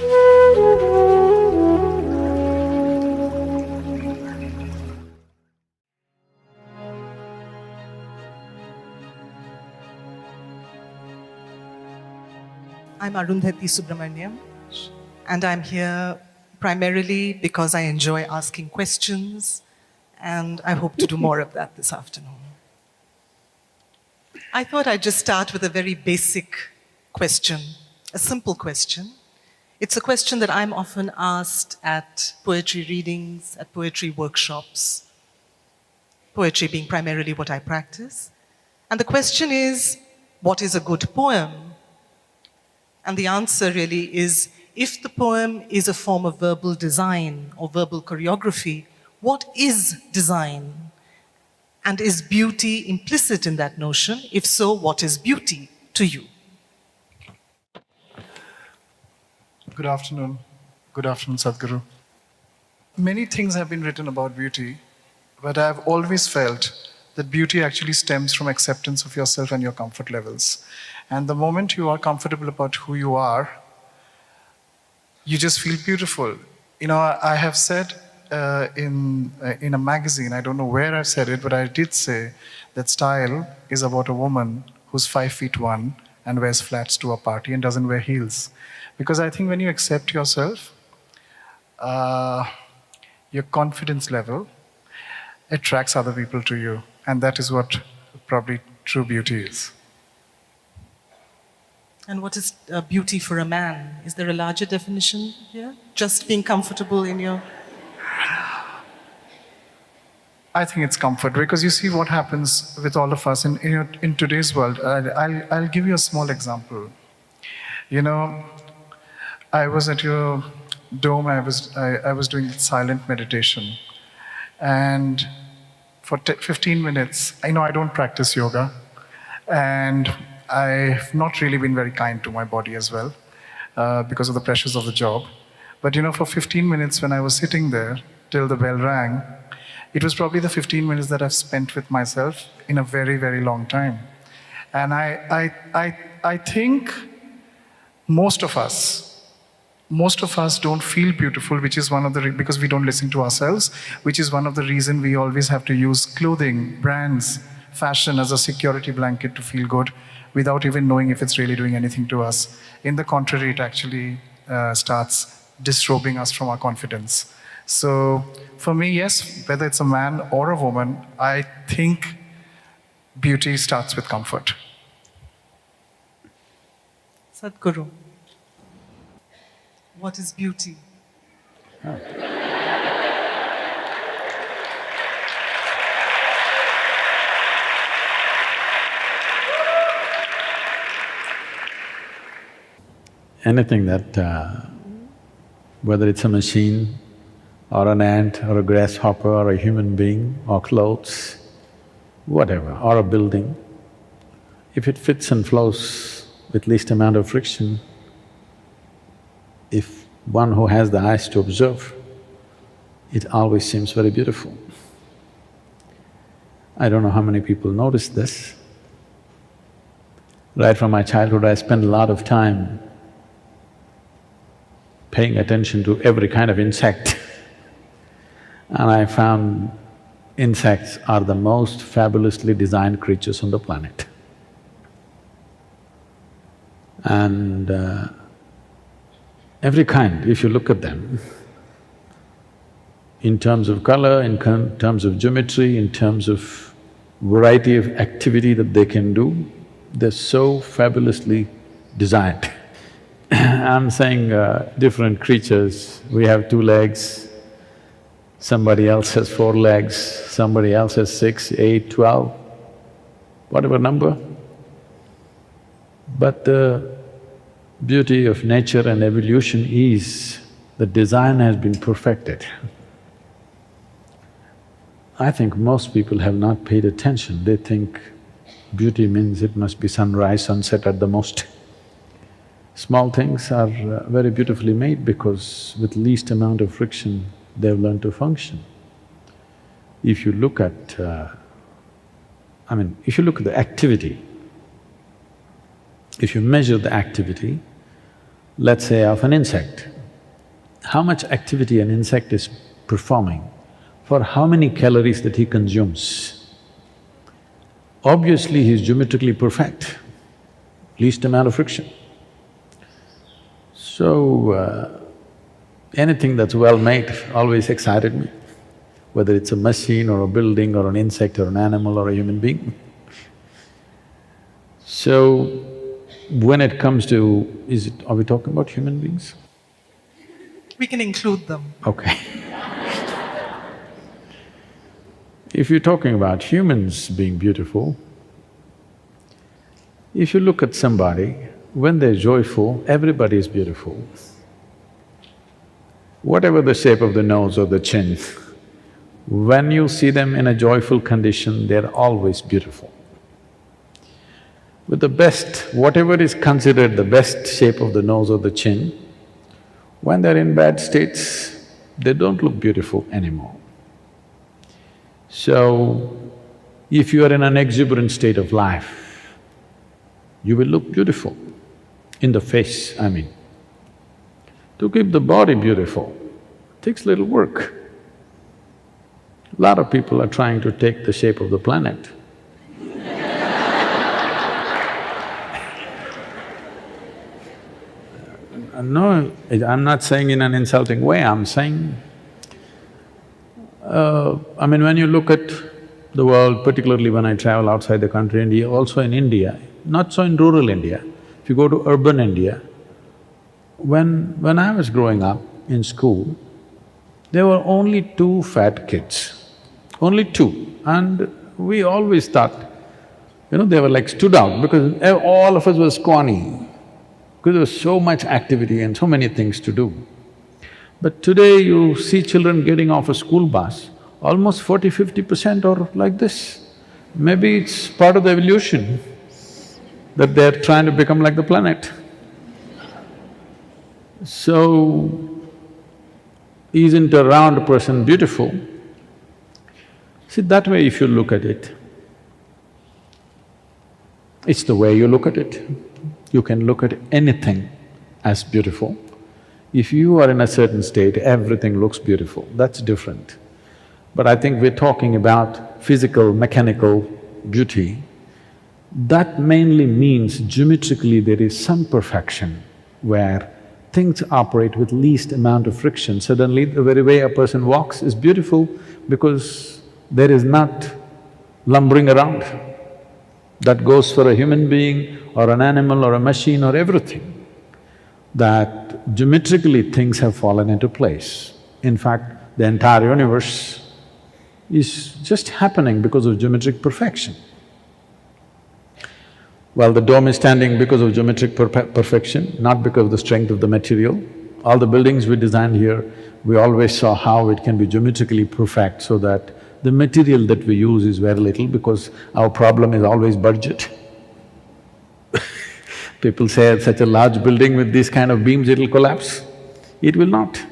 I'm Arundhati Subramaniam, and I'm here primarily because I enjoy asking questions, and I hope to do more of that this afternoon. I thought I'd just start with a very basic question, a simple question. It's a question that I'm often asked at poetry readings, at poetry workshops, poetry being primarily what I practice. And the question is, what is a good poem? And the answer really is, if the poem is a form of verbal design or verbal choreography, what is design? And is beauty implicit in that notion? If so, what is beauty to you? Good afternoon. Good afternoon, Sadhguru. Many things have been written about beauty, but I've always felt that beauty actually stems from acceptance of yourself and your comfort levels. And the moment you are comfortable about who you are, you just feel beautiful. You know, I have said in a magazine, I don't know where I said it, but I did say that style is about a woman who's 5'1" and wears flats to a party and doesn't wear heels. Because I think when you accept yourself, your confidence level attracts other people to you. And that is what probably true beauty is. And what is beauty for a man? Is there a larger definition here? Just being comfortable in your... I think it's comfort, because you see what happens with all of us in today's world. I'll give you a small example. You know, I was at your dome, I was doing silent meditation. And for 15 minutes, I know I don't practice yoga, and I've not really been very kind to my body as well, because of the pressures of the job. But you know, for 15 minutes when I was sitting there till the bell rang, it was probably the 15 minutes that I've spent with myself in a very, very long time. And I think most of us don't feel beautiful, which is one of the, because we don't listen to ourselves, which is one of the reasons we always have to use clothing, brands, fashion as a security blanket to feel good, without even knowing if it's really doing anything to us. In the contrary, it actually starts disrobing us from our confidence. So for me, yes, whether it's a man or a woman, I think beauty starts with comfort. Sadhguru, what is beauty? Anything that, whether it's a machine, or an ant, or a grasshopper, or a human being, or clothes, whatever, or a building, if it fits and flows with least amount of friction, if one who has the eyes to observe, it always seems very beautiful. I don't know how many people notice this. Right from my childhood, I spent a lot of time paying attention to every kind of insect and I found insects are the most fabulously designed creatures on the planet. And every kind, if you look at them, in terms of color, in terms of geometry, in terms of variety of activity that they can do, they're so fabulously designed. I'm saying different creatures, we have 2 legs, somebody else has 4 legs, somebody else has 6, 8, 12, whatever number. But the beauty of nature and evolution is the design has been perfected. I think most people have not paid attention, they think beauty means it must be sunrise, sunset at the most. Small things are very beautifully made because with least amount of friction, they've learned to function. If you look at… if you look at the activity, if you measure the activity, let's say of an insect, how much activity an insect is performing, for how many calories that he consumes. Obviously, he's geometrically perfect, least amount of friction. So, anything that's well-made always excited me, whether it's a machine or a building or an insect or an animal or a human being. So, when it comes to… are we talking about human beings? We can include them. Okay. If you're talking about humans being beautiful, if you look at somebody, when they're joyful, everybody is beautiful. Whatever the shape of the nose or the chin, when you see them in a joyful condition, they're always beautiful. With the best, whatever is considered the best shape of the nose or the chin, when they're in bad states, they don't look beautiful anymore. So, if you are in an exuberant state of life, you will look beautiful, in the face, I mean. To keep the body beautiful takes little work. A lot of people are trying to take the shape of the planet. No, I'm not saying in an insulting way, I'm saying… I mean, when you look at the world, particularly when I travel outside the country, India, also in India, not so in rural India, if you go to urban India, when I was growing up in school, there were only two fat kids, only two, and we always thought, they were like stood out because all of us were scrawny, because there was so much activity and so many things to do. But today you see children getting off a school bus, almost 40–50% are like this. Maybe it's part of the evolution that they're trying to become like the planet. So, isn't a round person beautiful? See, that way if you look at it, it's the way you look at it. You can look at anything as beautiful. If you are in a certain state, everything looks beautiful, that's different. But I think we're talking about physical, mechanical beauty. That mainly means geometrically there is some perfection where things operate with least amount of friction. Suddenly the very way a person walks is beautiful because there is not lumbering around. That goes for a human being or an animal or a machine or everything. That geometrically things have fallen into place. In fact, the entire universe is just happening because of geometric perfection. Well, the dome is standing because of geometric perfection, not because of the strength of the material. All the buildings we designed here, we always saw how it can be geometrically perfect so that the material that we use is very little because our problem is always budget. People say such a large building with these kind of beams, it'll collapse. It will not,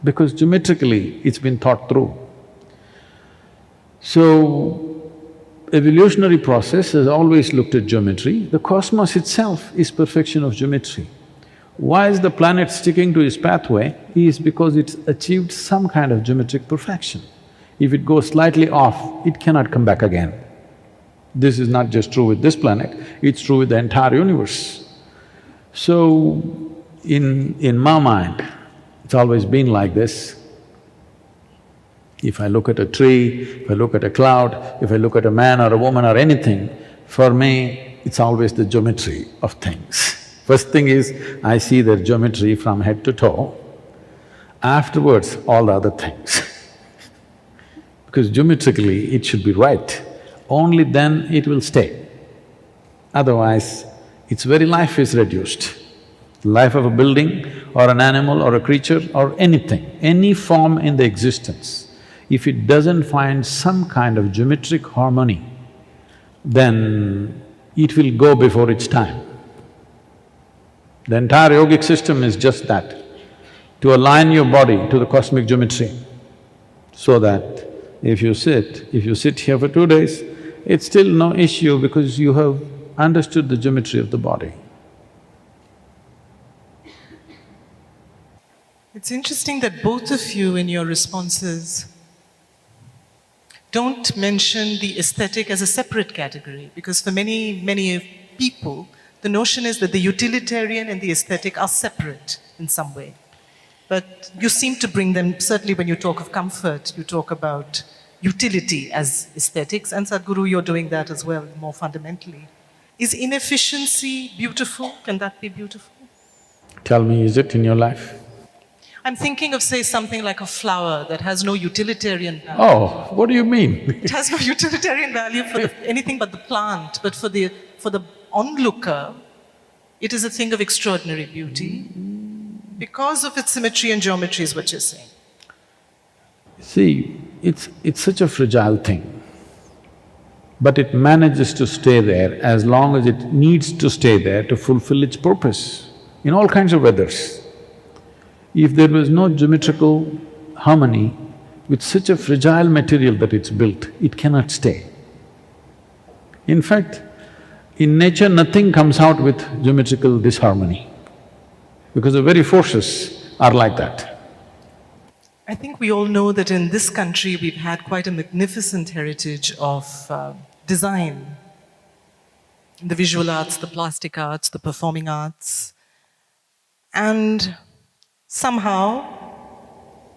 because geometrically it's been thought through. So, evolutionary process has always looked at geometry. The cosmos itself is perfection of geometry. Why is the planet sticking to its pathway? Is because it's achieved some kind of geometric perfection. If it goes slightly off, it cannot come back again. This is not just true with this planet, it's true with the entire universe. So, in my mind, it's always been like this. If I look at a tree, if I look at a cloud, if I look at a man or a woman or anything, for me, it's always the geometry of things. First thing is, I see their geometry from head to toe. Afterwards, all the other things. Because geometrically, it should be right. Only then it will stay. Otherwise, its very life is reduced. Life of a building or an animal or a creature or anything, any form in the existence, if it doesn't find some kind of geometric harmony, then it will go before its time. The entire yogic system is just that, to align your body to the cosmic geometry, so that if you sit here for 2 days, it's still no issue because you have understood the geometry of the body. It's interesting that both of you in your responses don't mention the aesthetic as a separate category, because for many people, the notion is that the utilitarian and the aesthetic are separate in some way. But you seem to bring them, certainly when you talk of comfort, you talk about utility as aesthetics, and Sadhguru, you're doing that as well, more fundamentally. Is inefficiency beautiful? Can that be beautiful? Tell me, is it in your life? I'm thinking of, say, something like a flower that has no utilitarian value. Oh, what do you mean? It has no utilitarian value for anything but the plant, but for the onlooker, it is a thing of extraordinary beauty because of its symmetry and geometry, is what you're saying. See, it's such a fragile thing, but it manages to stay there as long as it needs to stay there to fulfill its purpose in all kinds of weathers. If there was no geometrical harmony with such a fragile material that it's built, it cannot stay. In fact, in nature, nothing comes out with geometrical disharmony because the very forces are like that. I think we all know that in this country we've had quite a magnificent heritage of design. The visual arts, the plastic arts, the performing arts. And somehow,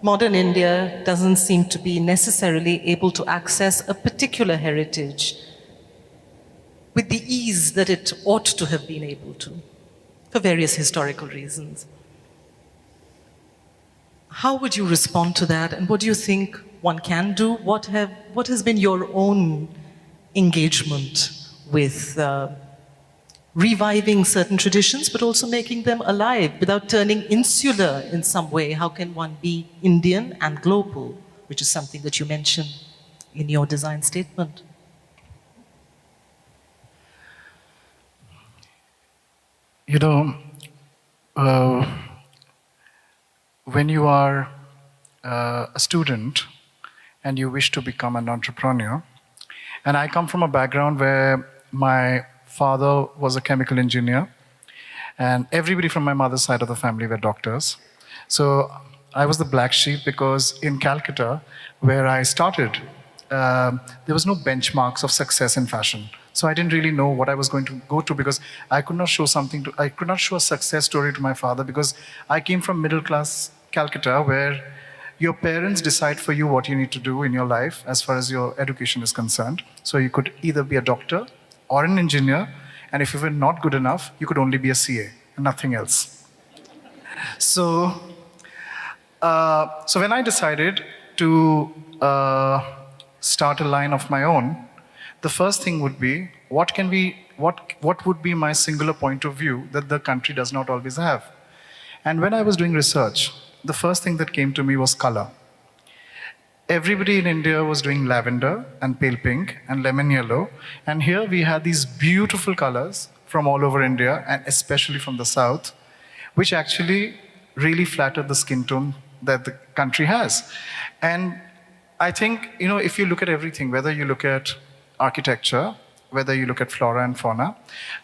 modern India doesn't seem to be necessarily able to access a particular heritage with the ease that it ought to have been able to, for various historical reasons. How would you respond to that, and what do you think one can do? What has been your own engagement with reviving certain traditions, but also making them alive without turning insular in some way? How can one be Indian and global, which is something that you mentioned in your design statement? You know, when you are a student and you wish to become an entrepreneur, and I come from a background where my father was a chemical engineer, and everybody from my mother's side of the family were doctors. So I was the black sheep because in Calcutta, where I started, there was no benchmarks of success in fashion. So I didn't really know what I was going to go to because I could not show a success story to my father because I came from middle class Calcutta where your parents decide for you what you need to do in your life as far as your education is concerned. So you could either be a doctor or an engineer, and if you were not good enough, you could only be a CA and nothing else. So when I decided to start a line of my own, the first thing would be, what would be my singular point of view that the country does not always have? And when I was doing research, the first thing that came to me was color. Everybody in India was doing lavender and pale pink and lemon yellow, and here we had these beautiful colors from all over India, and especially from the south, which actually really flattered the skin tone that the country has. And I think, if you look at everything, whether you look at architecture, whether you look at flora and fauna,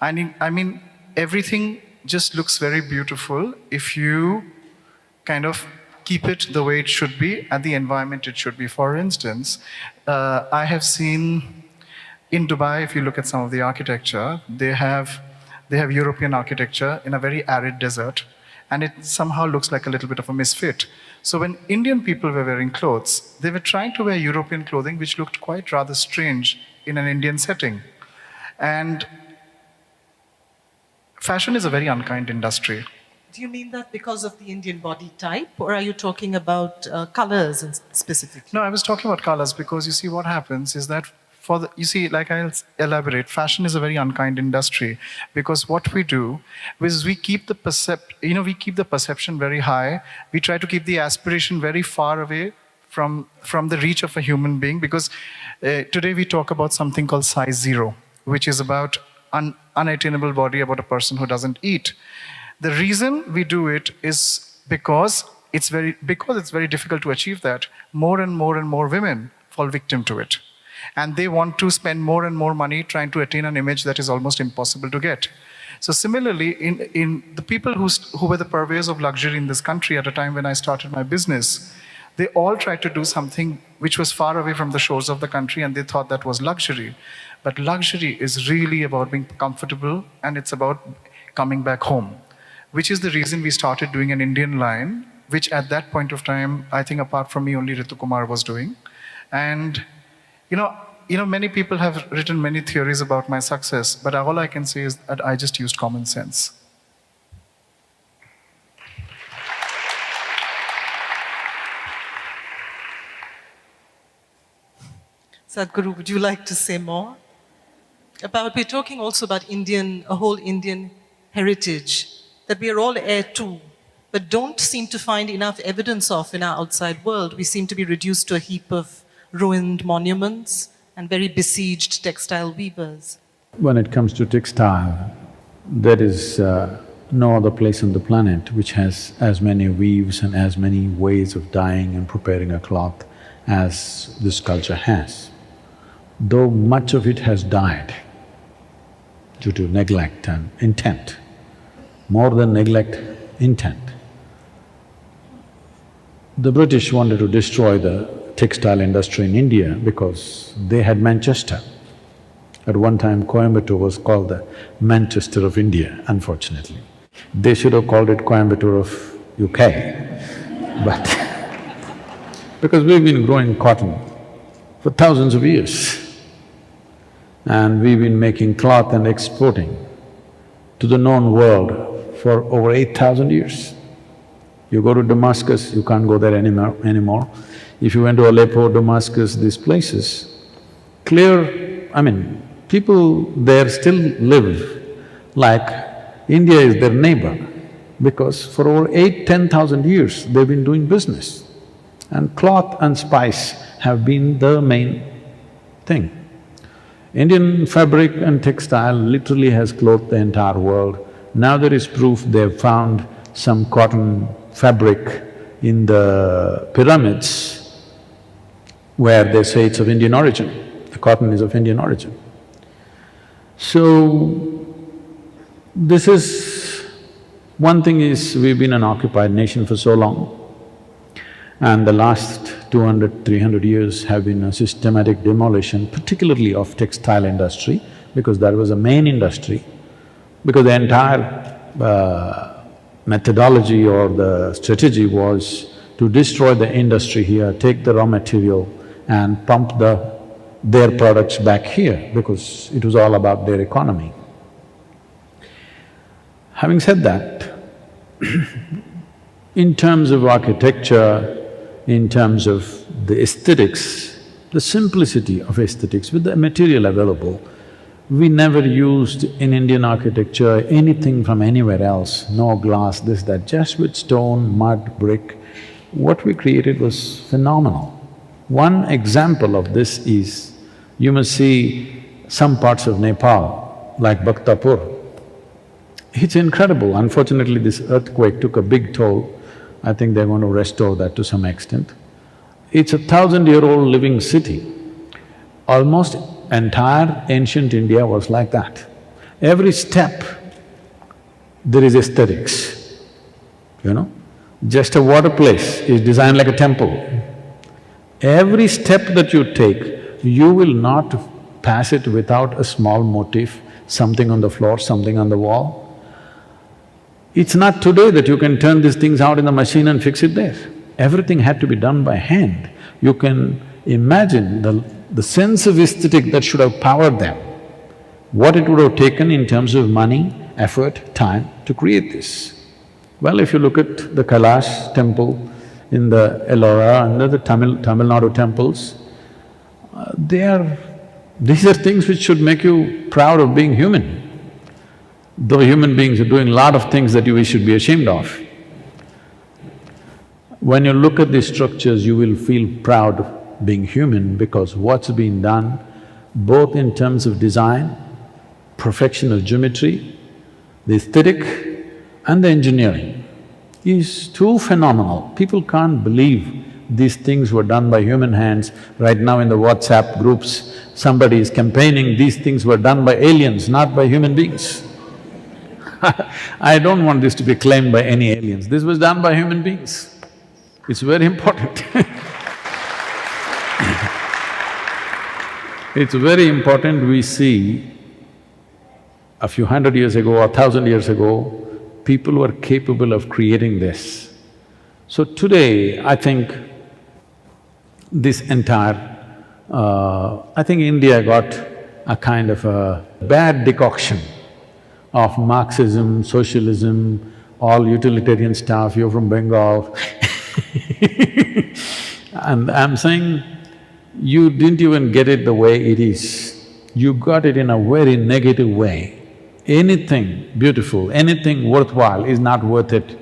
I mean, everything just looks very beautiful if you kind of keep it the way it should be and the environment it should be. For instance, I have seen in Dubai, if you look at some of the architecture, they have European architecture in a very arid desert, and it somehow looks like a little bit of a misfit. So when Indian people were wearing clothes, they were trying to wear European clothing, which looked quite rather strange in an Indian setting. And fashion is a very unkind industry. Do you mean that because of the Indian body type, or are you talking about colors specifically? No, I was talking about colors because you see what happens is that like I'll elaborate, fashion is a very unkind industry because what we do is we keep the perception very high. We try to keep the aspiration very far away from the reach of a human being because today we talk about something called size zero, which is about unattainable body, about a person who doesn't eat. The reason we do it is because it's very difficult to achieve that. More and more women fall victim to it. And they want to spend more and more money trying to attain an image that is almost impossible to get. So similarly, in the people who were the purveyors of luxury in this country at a time when I started my business, they all tried to do something which was far away from the shores of the country, and they thought that was luxury. But luxury is really about being comfortable, and it's about coming back home, which is the reason we started doing an Indian line, which at that point of time, I think apart from me, only Ritu Kumar was doing. And many people have written many theories about my success, but all I can say is that I just used common sense. Sadhguru, would you like to say more? We're talking also about a whole Indian heritage that we are all heir to, but don't seem to find enough evidence of in our outside world. We seem to be reduced to a heap of ruined monuments and very besieged textile weavers. When it comes to textile, there is no other place on the planet which has as many weaves and as many ways of dyeing and preparing a cloth as this culture has. Though much of it has died due to neglect and intent, more than neglect, intent. The British wanted to destroy the textile industry in India because they had Manchester. At one time, Coimbatore was called the Manchester of India, unfortunately. They should have called it Coimbatore of UK, but because we've been growing cotton for thousands of years, and we've been making cloth and exporting to the known world for over 8,000 years. You go to Damascus, you can't go there anymore. If you went to Aleppo, Damascus, these places, people there still live like India is their neighbor, because for over 10,000 years they've been doing business. And cloth and spice have been the main thing. Indian fabric and textile literally has clothed the entire world. Now there is proof they've found some cotton fabric in the pyramids where they say it's of Indian origin, the cotton is of Indian origin. So, this is… one thing is, we've been an occupied nation for so long, and the last 200, 300 years have been a systematic demolition, particularly of textile industry, because that was a main industry, because the entire methodology or the strategy was to destroy the industry here, take the raw material and pump their products back here, because it was all about their economy. Having said that, in terms of architecture, in terms of the aesthetics, the simplicity of aesthetics with the material available, we never used in Indian architecture anything from anywhere else, no glass, this, that, just with stone, mud, brick. What we created was phenomenal. One example of this is, you must see some parts of Nepal, like Bhaktapur. It's incredible. Unfortunately, this earthquake took a big toll. I think they're going to restore that to some extent. It's a 1,000-year-old living city. Almost entire ancient India was like that. Every step, there is aesthetics, Just a water place is designed like a temple. Every step that you take, you will not pass it without a small motif, something on the floor, something on the wall. It's not today that you can turn these things out in the machine and fix it there. Everything had to be done by hand. You can imagine the sense of aesthetic that should have powered them, what it would have taken in terms of money, effort, time to create this. Well, if you look at the Kailash temple in the Ellora and the Tamil Nadu temples, these are things which should make you proud of being human. Though human beings are doing a lot of things that we should be ashamed of. When you look at these structures, you will feel proud of being human, because what's been done, both in terms of design, perfection of geometry, the aesthetic and the engineering, is too phenomenal. People can't believe these things were done by human hands. Right now in the WhatsApp groups, somebody is campaigning, these things were done by aliens, not by human beings. I don't want this to be claimed by any aliens. This was done by human beings. It's very important. It's very important we see a few hundred years ago or 1,000 years ago, people were capable of creating this. So today, I think this entire… I think India got a kind of a bad decoction of Marxism, socialism, all utilitarian stuff, you're from Bengal and I'm saying, you didn't even get it the way it is. You got it in a very negative way. Anything beautiful, anything worthwhile is not worth it.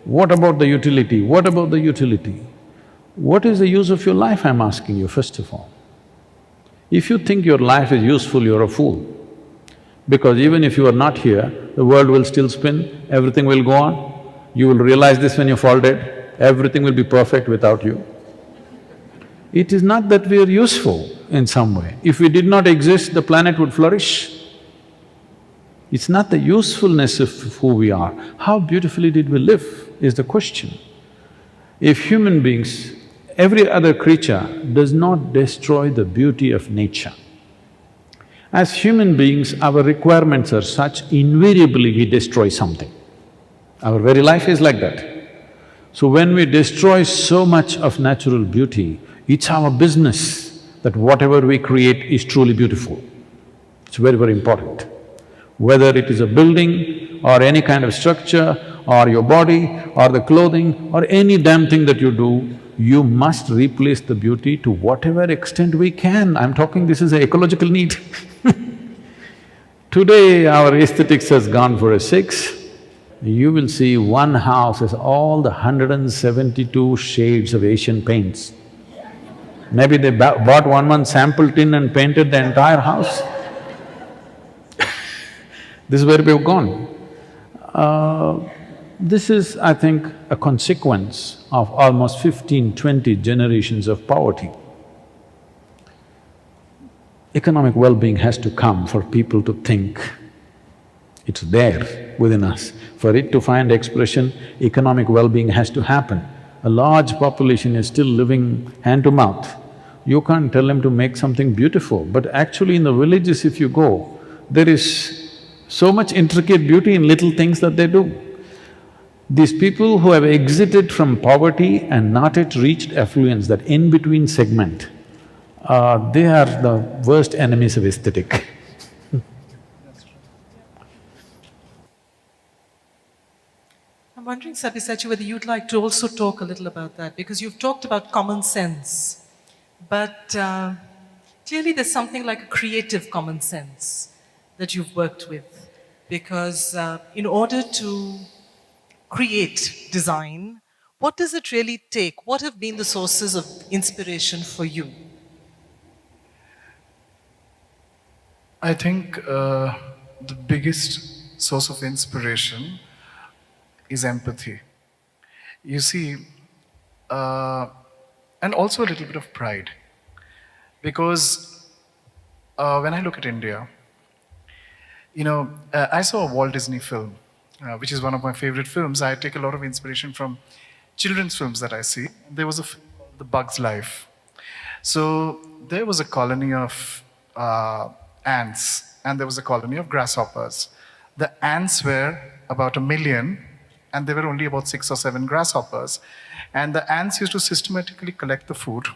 What about the utility? What about the utility? What is the use of your life, I'm asking you, first of all? If you think your life is useful, you're a fool. Because even if you are not here, the world will still spin, everything will go on. You will realize this when you fall dead, everything will be perfect without you. It is not that we are useful in some way. If we did not exist, the planet would flourish. It's not the usefulness of who we are. How beautifully did we live is the question. If human beings, every other creature does not destroy the beauty of nature. As human beings, our requirements are such, invariably we destroy something. Our very life is like that. So when we destroy so much of natural beauty, it's our business that whatever we create is truly beautiful. It's very, very important. Whether it is a building or any kind of structure or your body or the clothing or any damn thing that you do, you must replace the beauty to whatever extent we can. I'm talking, this is an ecological need. Today our aesthetics has gone for a 6. You will see one house has all the 172 shades of Asian paints. Maybe they bought 1 month sample tin and painted the entire house. This is where we've gone. This is, I think, a consequence of almost 15, 20 generations of poverty. Economic well-being has to come for people to think. It's there within us. For it to find expression, economic well-being has to happen. A large population is still living hand to mouth. You can't tell them to make something beautiful, but actually in the villages if you go, there is so much intricate beauty in little things that they do. These people who have exited from poverty and not yet reached affluence, that in-between segment, they are the worst enemies of aesthetic. I'm wondering, Sabyasachi, whether you'd like to also talk a little about that, because you've talked about common sense, but clearly there's something like a creative common sense that you've worked with, because in order to create design, what does it really take? What have been the sources of inspiration for you? I think the biggest source of inspiration is empathy. You see, and also a little bit of pride. Because when I look at India, I saw a Walt Disney film, which is one of my favorite films. I take a lot of inspiration from children's films that I see. There was a film called The Bug's Life. So there was a colony of ants and there was a colony of grasshoppers. The ants were about 1 million and there were only about 6 or 7 grasshoppers. And the ants used to systematically collect the food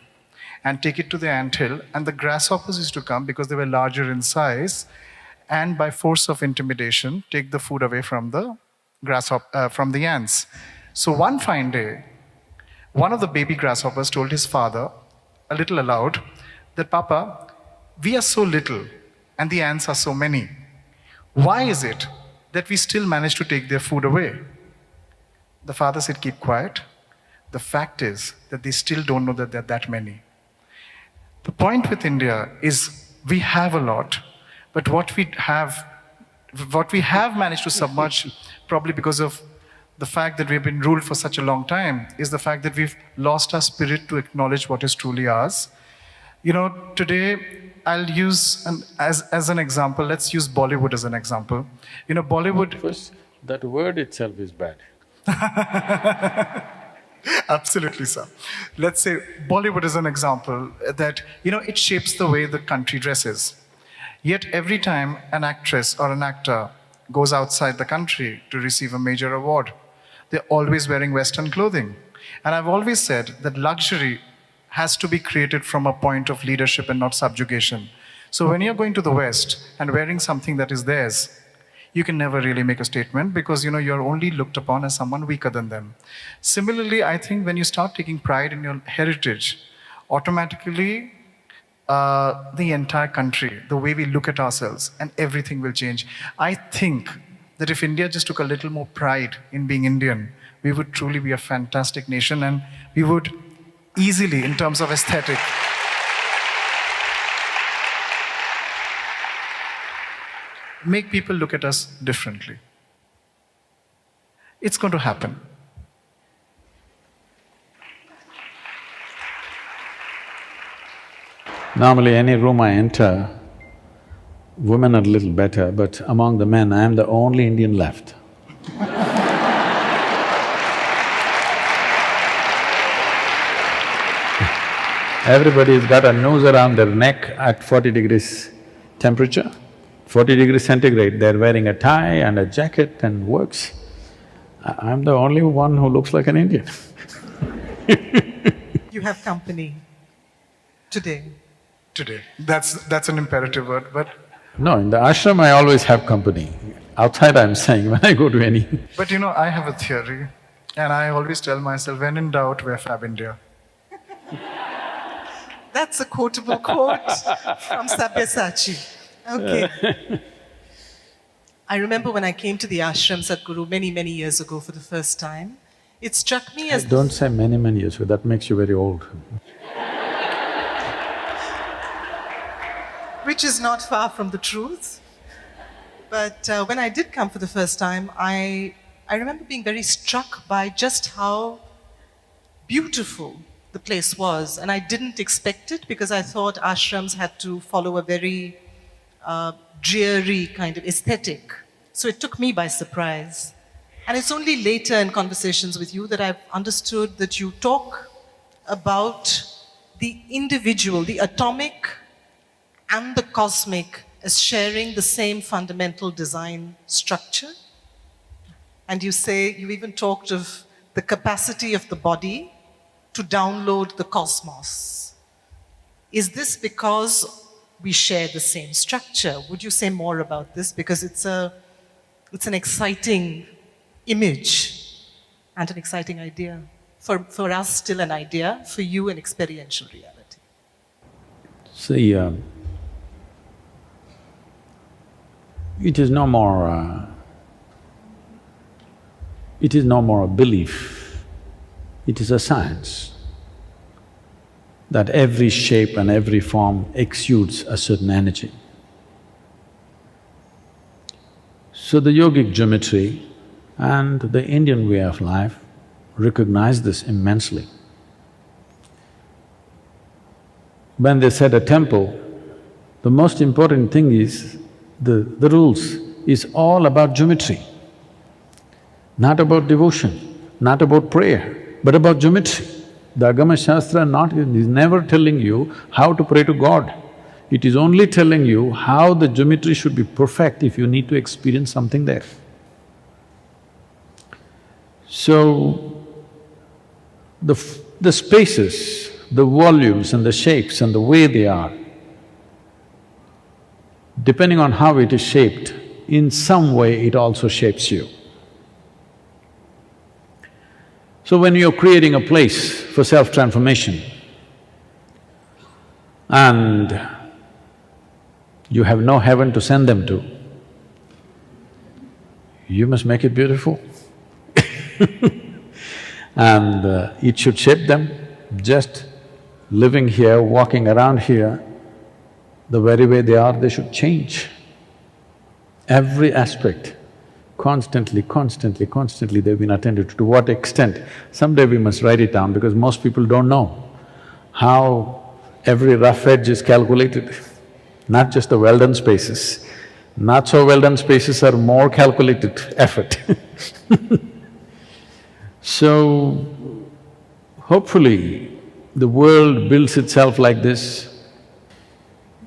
and take it to the anthill, and the grasshoppers used to come because they were larger in size, and by force of intimidation, take the food away from the from the ants. So one fine day, one of the baby grasshoppers told his father, a little aloud, that Papa, we are so little and the ants are so many. Why is it that we still manage to take their food away? The father said, keep quiet. The fact is that they still don't know that there are that many. The point with India is we have a lot, but what we have managed to submerge, probably because of the fact that we've been ruled for such a long time, is the fact that we've lost our spirit to acknowledge what is truly ours. Today I'll use, as an example, let's use Bollywood as an example. Bollywood… First, That word itself is bad. Absolutely, sir. Let's say Bollywood is an example that, it shapes the way the country dresses. Yet every time an actress or an actor goes outside the country to receive a major award, they're always wearing Western clothing. And I've always said that luxury has to be created from a point of leadership and not subjugation. So when you're going to the West and wearing something that is theirs, you can never really make a statement because you're only looked upon as someone weaker than them. Similarly, I think when you start taking pride in your heritage, automatically the entire country, the way we look at ourselves, and everything will change. I think that if India just took a little more pride in being Indian, we would truly be a fantastic nation, and we would easily, in terms of aesthetic, make people look at us differently. It's going to happen. Normally, any room I enter, women are a little better, but among the men, I am the only Indian left. Everybody's got a noose around their neck at 40 degrees temperature, 40 degrees centigrade, they're wearing a tie and a jacket and works. I'm the only one who looks like an Indian. You have company today. Today. That's an imperative word, but… No, in the ashram I always have company. Outside I'm saying, when I go to any… But I have a theory, and I always tell myself, when in doubt, wear Fab India. That's a quotable quote from Sabyasachi. Okay. I remember when I came to the ashram, Sadhguru, many years ago for the first time, it struck me as… Don't say many years, that makes you very old. Which is not far from the truth. But when I did come for the first time, I remember being very struck by just how beautiful the place was. And I didn't expect it because I thought ashrams had to follow a very dreary kind of aesthetic. So it took me by surprise. And it's only later in conversations with you that I've understood that you talk about the individual, the atomic and the cosmic as sharing the same fundamental design structure. And you say, you even talked of the capacity of the body to download the cosmos. Is this because we share the same structure? Would you say more about this? Because it's an exciting image and an exciting idea. For us, still an idea. For you, an experiential reality. See, it is no more a belief, it is a science that every shape and every form exudes a certain energy. So the yogic geometry and the Indian way of life recognize this immensely. When they set a temple, the most important thing is the rules is all about geometry, not about devotion, not about prayer, but about geometry. The Agama Shastra is never telling you how to pray to God. It is only telling you how the geometry should be perfect if you need to experience something there. So, the spaces, the volumes and the shapes and the way they are, depending on how it is shaped, in some way it also shapes you. So when you're creating a place for self-transformation and you have no heaven to send them to, you must make it beautiful. And it should shape them. Just living here, walking around here, the very way they are, they should change. Every aspect, constantly they've been attended to. To what extent? Someday we must write it down because most people don't know how every rough edge is calculated, not just the well-done spaces. Not so well done spaces are more calculated effort. So, hopefully, the world builds itself like this.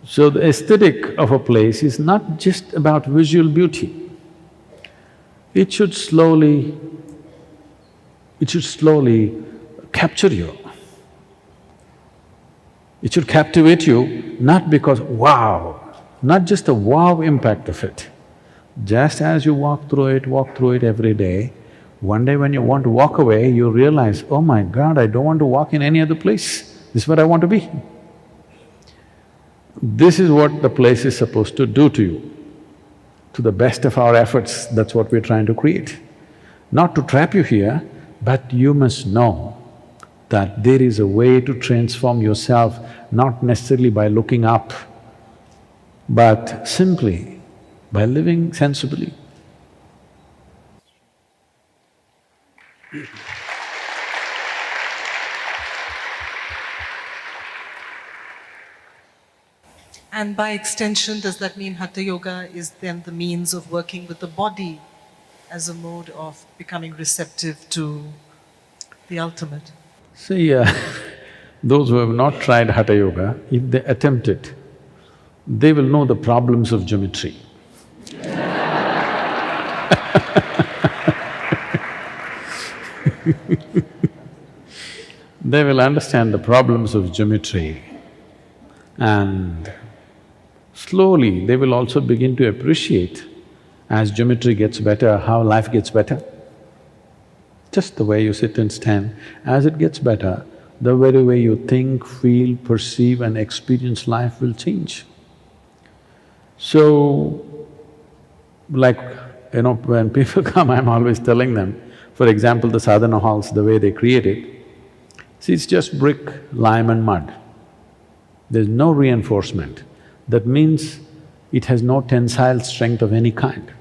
So the aesthetic of a place is not just about visual beauty. It should slowly… it should slowly capture you. It should captivate you, not because wow, not just the wow impact of it. Just as you walk through it every day, one day when you want to walk away, you realize, oh my God, I don't want to walk in any other place. This is where I want to be. This is what the place is supposed to do to you. To the best of our efforts, that's what we're trying to create. Not to trap you here, but you must know that there is a way to transform yourself, not necessarily by looking up, but simply by living sensibly. And by extension, does that mean Hatha Yoga is then the means of working with the body as a mode of becoming receptive to the ultimate? See, those who have not tried Hatha Yoga, if they attempt it, they will know the problems of geometry. They will understand the problems of geometry, and slowly they will also begin to appreciate, as geometry gets better, how life gets better. Just the way you sit and stand, as it gets better, the very way you think, feel, perceive and experience life will change. So, like, when people come, I'm always telling them, for example, the sadhana halls, the way they create it, see, it's just brick, lime and mud. There's no reinforcement. That means it has no tensile strength of any kind.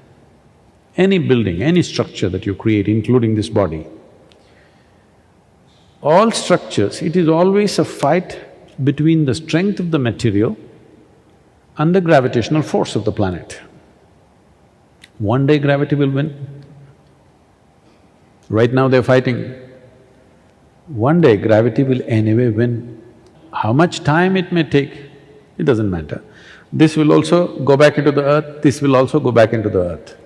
Any building, any structure that you create, including this body, all structures, it is always a fight between the strength of the material and the gravitational force of the planet. One day gravity will win. Right now they're fighting. One day gravity will anyway win. How much time it may take, it doesn't matter. This will also go back into the earth, this will also go back into the earth.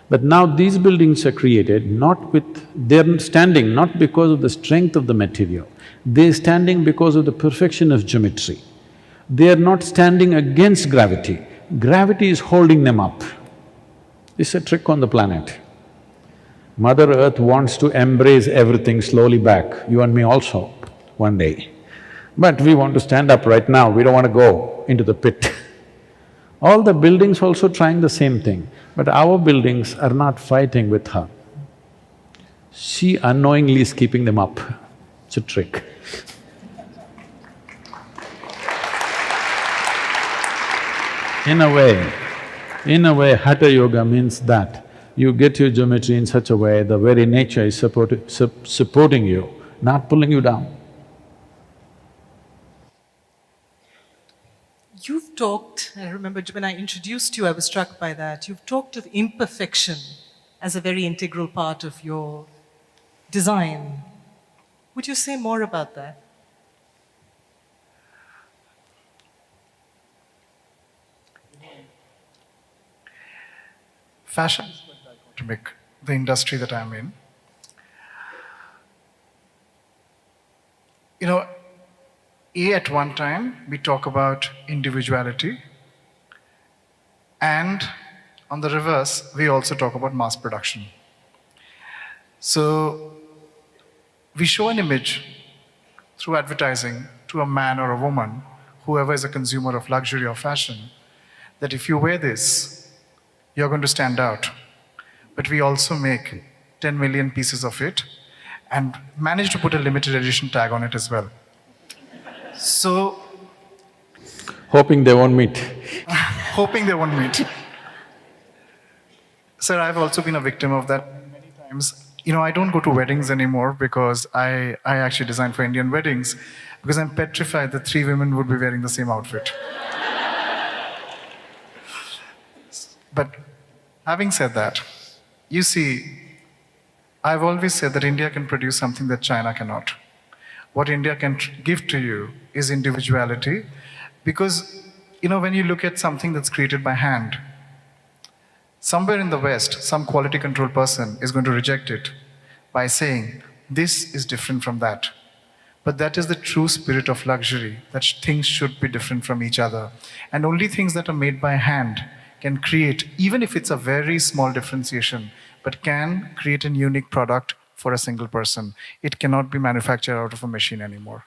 But now these buildings are created not with… they're standing not because of the strength of the material, they're standing because of the perfection of geometry. They are not standing against gravity, gravity is holding them up. It's a trick on the planet. Mother Earth wants to embrace everything slowly back, you and me also, one day. But we want to stand up right now, we don't want to go into the pit. All the buildings also trying the same thing, but our buildings are not fighting with her. She unknowingly is keeping them up. It's a trick. In a way, Hatha Yoga means that you get your geometry in such a way, the very nature is supporting you, not pulling you down. You've talked, I remember when I introduced you, I was struck by that. You've talked of imperfection as a very integral part of your design. Would you say more about that? Fashion is quite dichotomic, the industry that I'm in. At one time, we talk about individuality, and on the reverse, we also talk about mass production. So, we show an image through advertising to a man or a woman, whoever is a consumer of luxury or fashion, that if you wear this, you're going to stand out. But we also make 10 million pieces of it and manage to put a limited edition tag on it as well. So… Hoping they won't meet. hoping they won't meet. Sir, I've also been a victim of that many times. I don't go to weddings anymore because I actually design for Indian weddings because I'm petrified that 3 women would be wearing the same outfit. But having said that, you see, I've always said that India can produce something that China cannot. What India can give to you is individuality, because when you look at something that's created by hand, somewhere in the West, some quality control person is going to reject it by saying, this is different from that. But that is the true spirit of luxury, that things should be different from each other. And only things that are made by hand can create, even if it's a very small differentiation, but can create a unique product for a single person. It cannot be manufactured out of a machine anymore.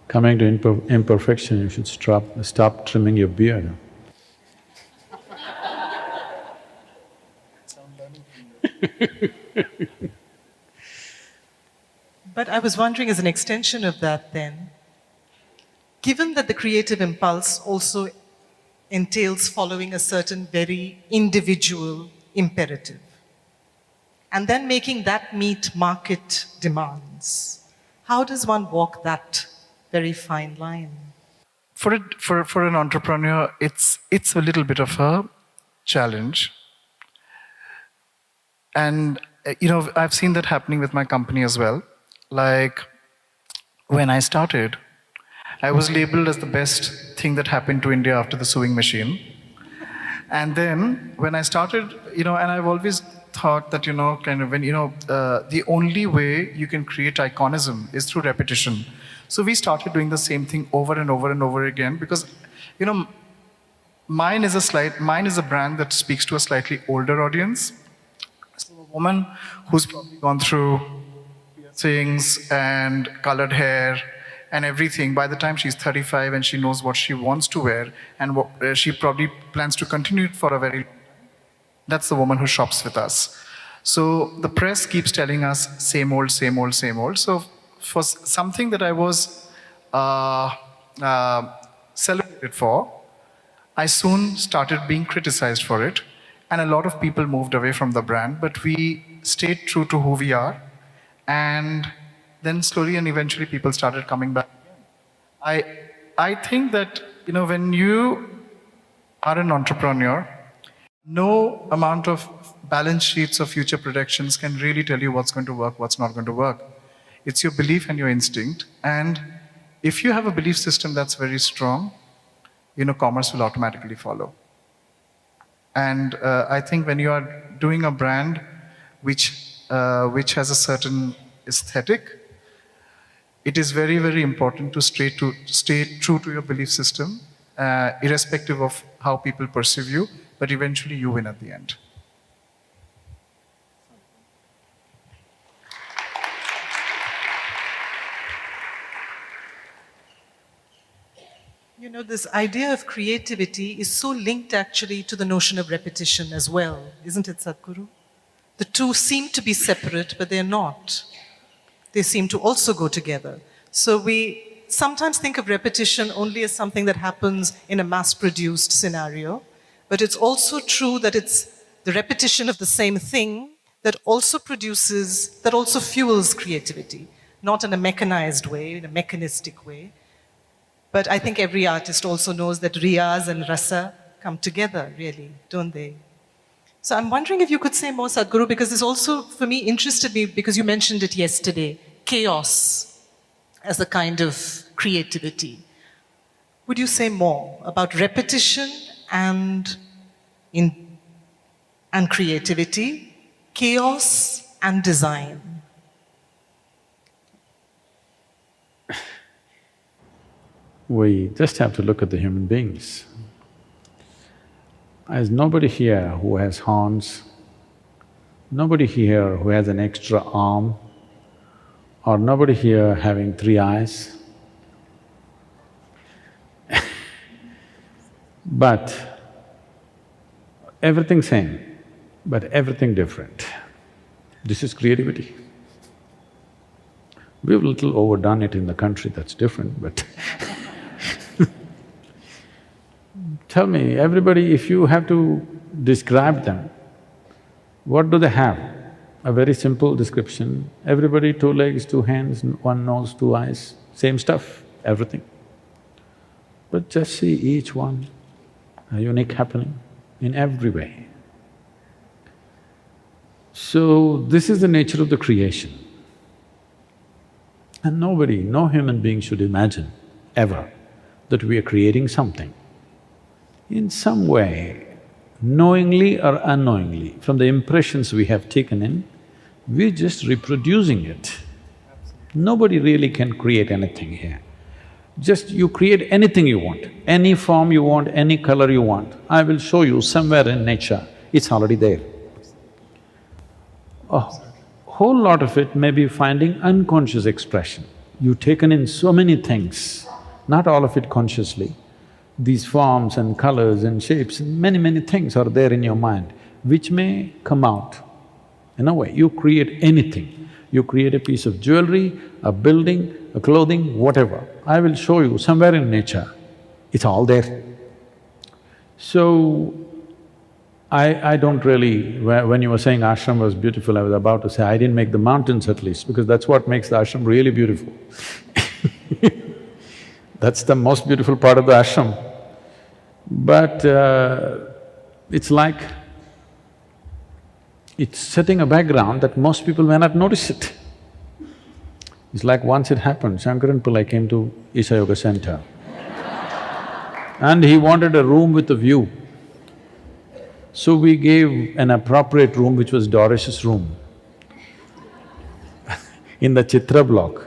Coming to imperfection, you should stop trimming your beard. But I was wondering, as an extension of that then, given that the creative impulse also entails following a certain very individual imperative, and then making that meet market demands, how does one walk that very fine line? For an entrepreneur, it's a little bit of a challenge. And I've seen that happening with my company as well. Like, when I started, I was labeled as the best thing that happened to India after the sewing machine. And then when I started, and I've always thought that, the only way you can create iconism is through repetition. So we started doing the same thing over and over and over again, because, mine is a brand that speaks to a slightly older audience. So a woman who's probably gone through piercings and colored hair and everything, by the time she's 35 and she knows what she wants to wear and what she probably plans to continue it for a very long time, that's the woman who shops with us. So the press keeps telling us same old, same old, same old. So for something that I was celebrated for, I soon started being criticized for it. And a lot of people moved away from the brand, but we stayed true to who we are. And then slowly and eventually people started coming back. I think that, when you are an entrepreneur, no amount of balance sheets or future projections can really tell you what's going to work, what's not going to work. It's your belief and your instinct. And if you have a belief system that's very strong, commerce will automatically follow. And I think when you are doing a brand which has a certain aesthetic, it is very, very important to stay true to your belief system, irrespective of how people perceive you, but eventually you win at the end. This idea of creativity is so linked actually to the notion of repetition as well, isn't it, Sadhguru? The two seem to be separate, but they're not. They seem to also go together. So we sometimes think of repetition only as something that happens in a mass-produced scenario, but it's also true that it's the repetition of the same thing that also fuels creativity, not in a mechanized way, in a mechanistic way. But I think every artist also knows that riyaz and rasa come together, really, don't they? So I'm wondering if you could say more, Sadhguru, because this also, for me, interested me, because you mentioned it yesterday, chaos as a kind of creativity. Would you say more about repetition and creativity, chaos and design? We just have to look at the human beings. There's nobody here who has horns, nobody here who has an extra arm, or nobody here having 3 eyes. But everything same, but everything different. This is creativity. We've a little overdone it in the country, that's different, but tell me, everybody, if you have to describe them, what do they have? A very simple description. Everybody, 2 legs, 2 hands, 1 nose, 2 eyes, same stuff, everything. but just see each one a unique happening in every way. So, this is the nature of the creation. And nobody, no human being should imagine ever that we are creating something. In some way, knowingly or unknowingly, from the impressions we have taken in, we're just reproducing it. Nobody really can create anything here. Just you create anything you want, any form you want, any color you want. I will show you somewhere in nature, it's already there. A whole lot of it may be finding unconscious expression. You've taken in so many things, not all of it consciously. These forms and colors and shapes, many things are there in your mind, which may come out. In a way, you create anything. You create a piece of jewelry, a building, a clothing, whatever. I will show you somewhere in nature, it's all there. So, I don't really… when you were saying ashram was beautiful, I was about to say, I didn't make the mountains at least, because that's what makes the ashram really beautiful. That's the most beautiful part of the ashram. But it's like… it's setting a background that most people may not notice it. It's like once it happened, Shankaran Pillai came to Hatha Yoga Center and he wanted a room with a view. So we gave an appropriate room which was Dorish's room in the Chitra block.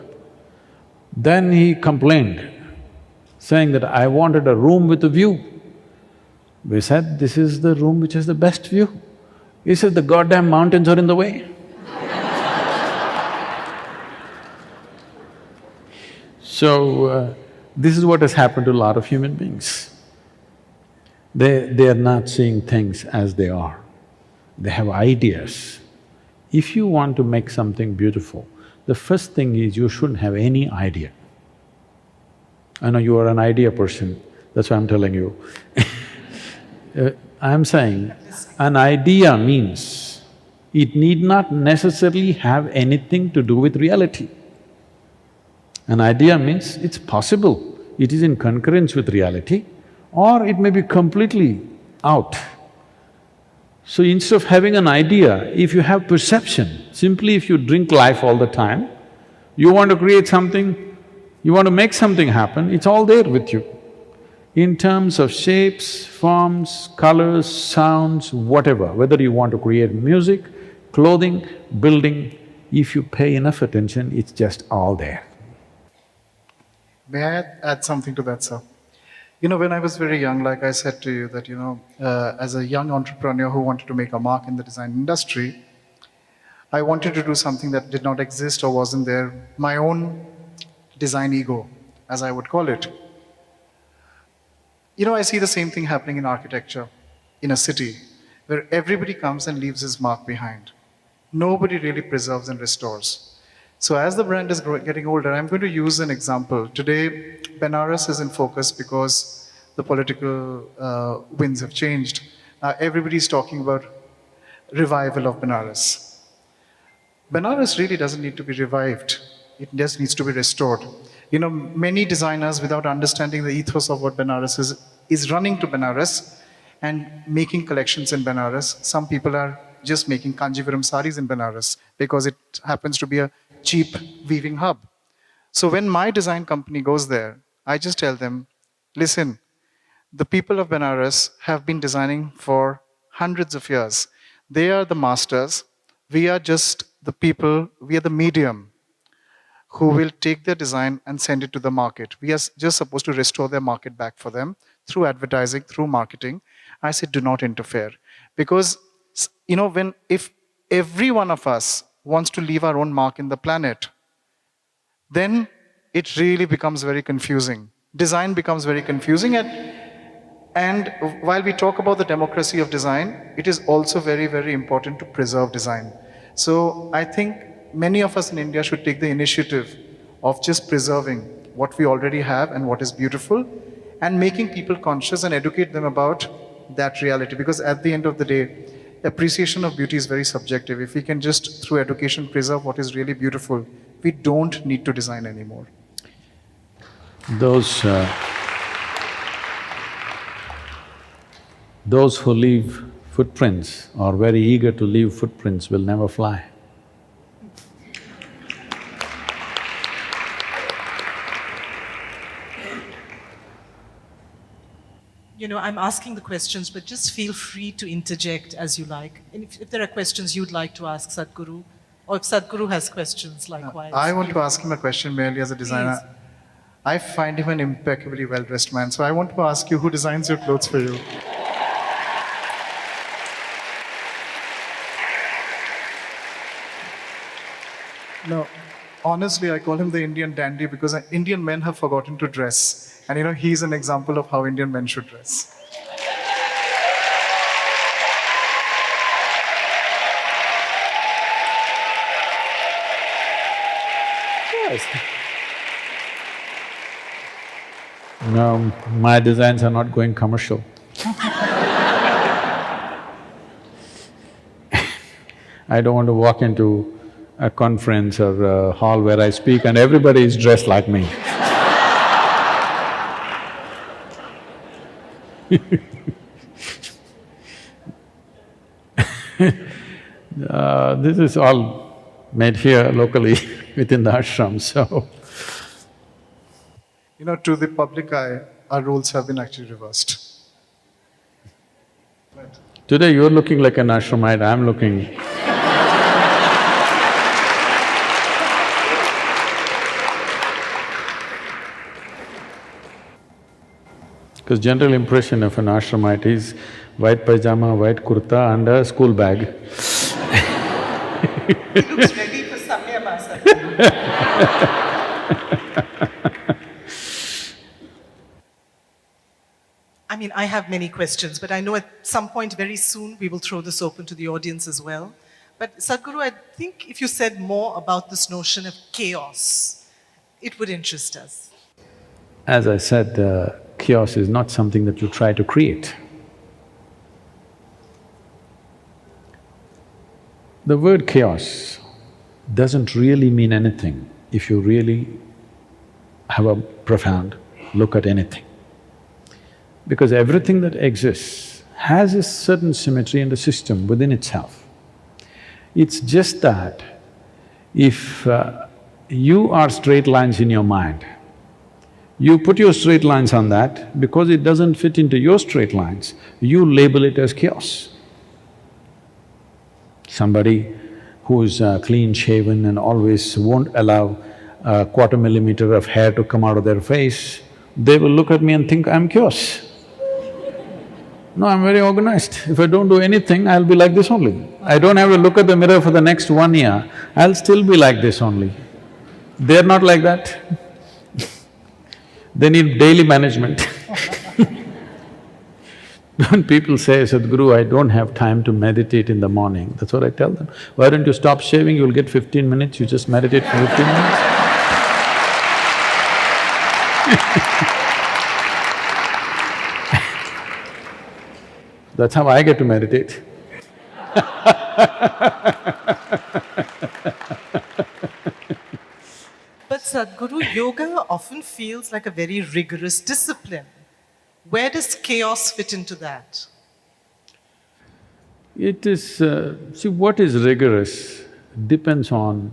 Then he complained, saying that I wanted a room with a view. We said, this is the room which has the best view. He said, the goddamn mountains are in the way. So, this is what has happened to a lot of human beings. They are not seeing things as they are. They have ideas. If you want to make something beautiful, the first thing is you shouldn't have any idea. I know you are an idea person, that's why I'm telling you. I'm saying, an idea means it need not necessarily have anything to do with reality. An idea means it's possible, it is in concurrence with reality, or it may be completely out. So instead of having an idea, if you have perception, simply if you drink life all the time, you want to create something, you want to make something happen, it's all there with you. In terms of shapes, forms, colors, sounds, whatever, whether you want to create music, clothing, building, if you pay enough attention, it's just all there. May I add something to that, sir? You know, when I was very young, like I said to you, that, as a young entrepreneur who wanted to make a mark in the design industry, I wanted to do something that did not exist or wasn't there, my own design ego, as I would call it. I see the same thing happening in architecture, in a city, where everybody comes and leaves his mark behind. Nobody really preserves and restores. So as the brand is getting older, I'm going to use an example. Today, Benares is in focus because the political winds have changed. Now everybody's talking about revival of Benares. Benares really doesn't need to be revived. It just needs to be restored. Many designers, without understanding the ethos of what Benares is running to Benares and making collections in Benares. Some people are just making Kanjivaram saris in Benares because it happens to be a cheap weaving hub. So when my design company goes there, I just tell them, listen, the people of Benares have been designing for hundreds of years. They are the masters. We are just the people, we are the medium who will take their design and send it to the market. We are just supposed to restore their market back for them through advertising, through marketing. I said, do not interfere. Because, if every one of us wants to leave our own mark in the planet, then it really becomes very confusing. Design becomes very confusing. And while we talk about the democracy of design, it is also very, very important to preserve design. So I think many of us in India should take the initiative of just preserving what we already have and what is beautiful and making people conscious and educate them about that reality. Because at the end of the day, appreciation of beauty is very subjective. If we can just, through education, preserve what is really beautiful, we don't need to design anymore. Those Those who leave footprints or very eager to leave footprints will never fly. You know, I'm asking the questions, but just feel free to interject as you like. And if there are questions you'd like to ask Sadhguru, or if Sadhguru has questions likewise. I want to ask him a question merely as a designer. Please. I find him an impeccably well-dressed man, so I want to ask you, who designs your clothes for you? No, honestly, I call him the Indian dandy because Indian men have forgotten to dress. And you know, he's an example of how Indian men should dress. Yes. No, my designs are not going commercial. I don't want to walk into a conference or a hall where I speak and everybody is dressed like me. This is all made here locally within the ashram, so… You know, to the public eye, our roles have been actually reversed. Right. Today you're looking like an ashramite, I'm looking… Because general impression of an ashramite is white pyjama, white kurta and a school bag. He looks ready for Sabyasachi. I mean, I have many questions, but I know at some point very soon we will throw this open to the audience as well. But Sadhguru, I think if you said more about this notion of chaos, it would interest us. As I said, chaos is not something that you try to create. The word chaos doesn't really mean anything if you really have a profound look at anything. Because everything that exists has a certain symmetry and a system within itself. It's just that if you are straight lines in your mind, you put your straight lines on that, because it doesn't fit into your straight lines, you label it as chaos. Somebody who's clean-shaven and always won't allow a quarter millimeter of hair to come out of their face, they will look at me and think I'm chaos. No, I'm very organized. If I don't do anything, I'll be like this only. I don't have to look at the mirror for the next 1 year, I'll still be like this only. They're not like that. They need daily management. When people say, Sadhguru, I don't have time to meditate in the morning, that's what I tell them. Why don't you stop shaving, you'll get 15 minutes, you just meditate for 15 minutes. That's how I get to meditate. But Sadhguru, yoga often feels like a very rigorous discipline. Where does chaos fit into that? It is… see, what is rigorous depends on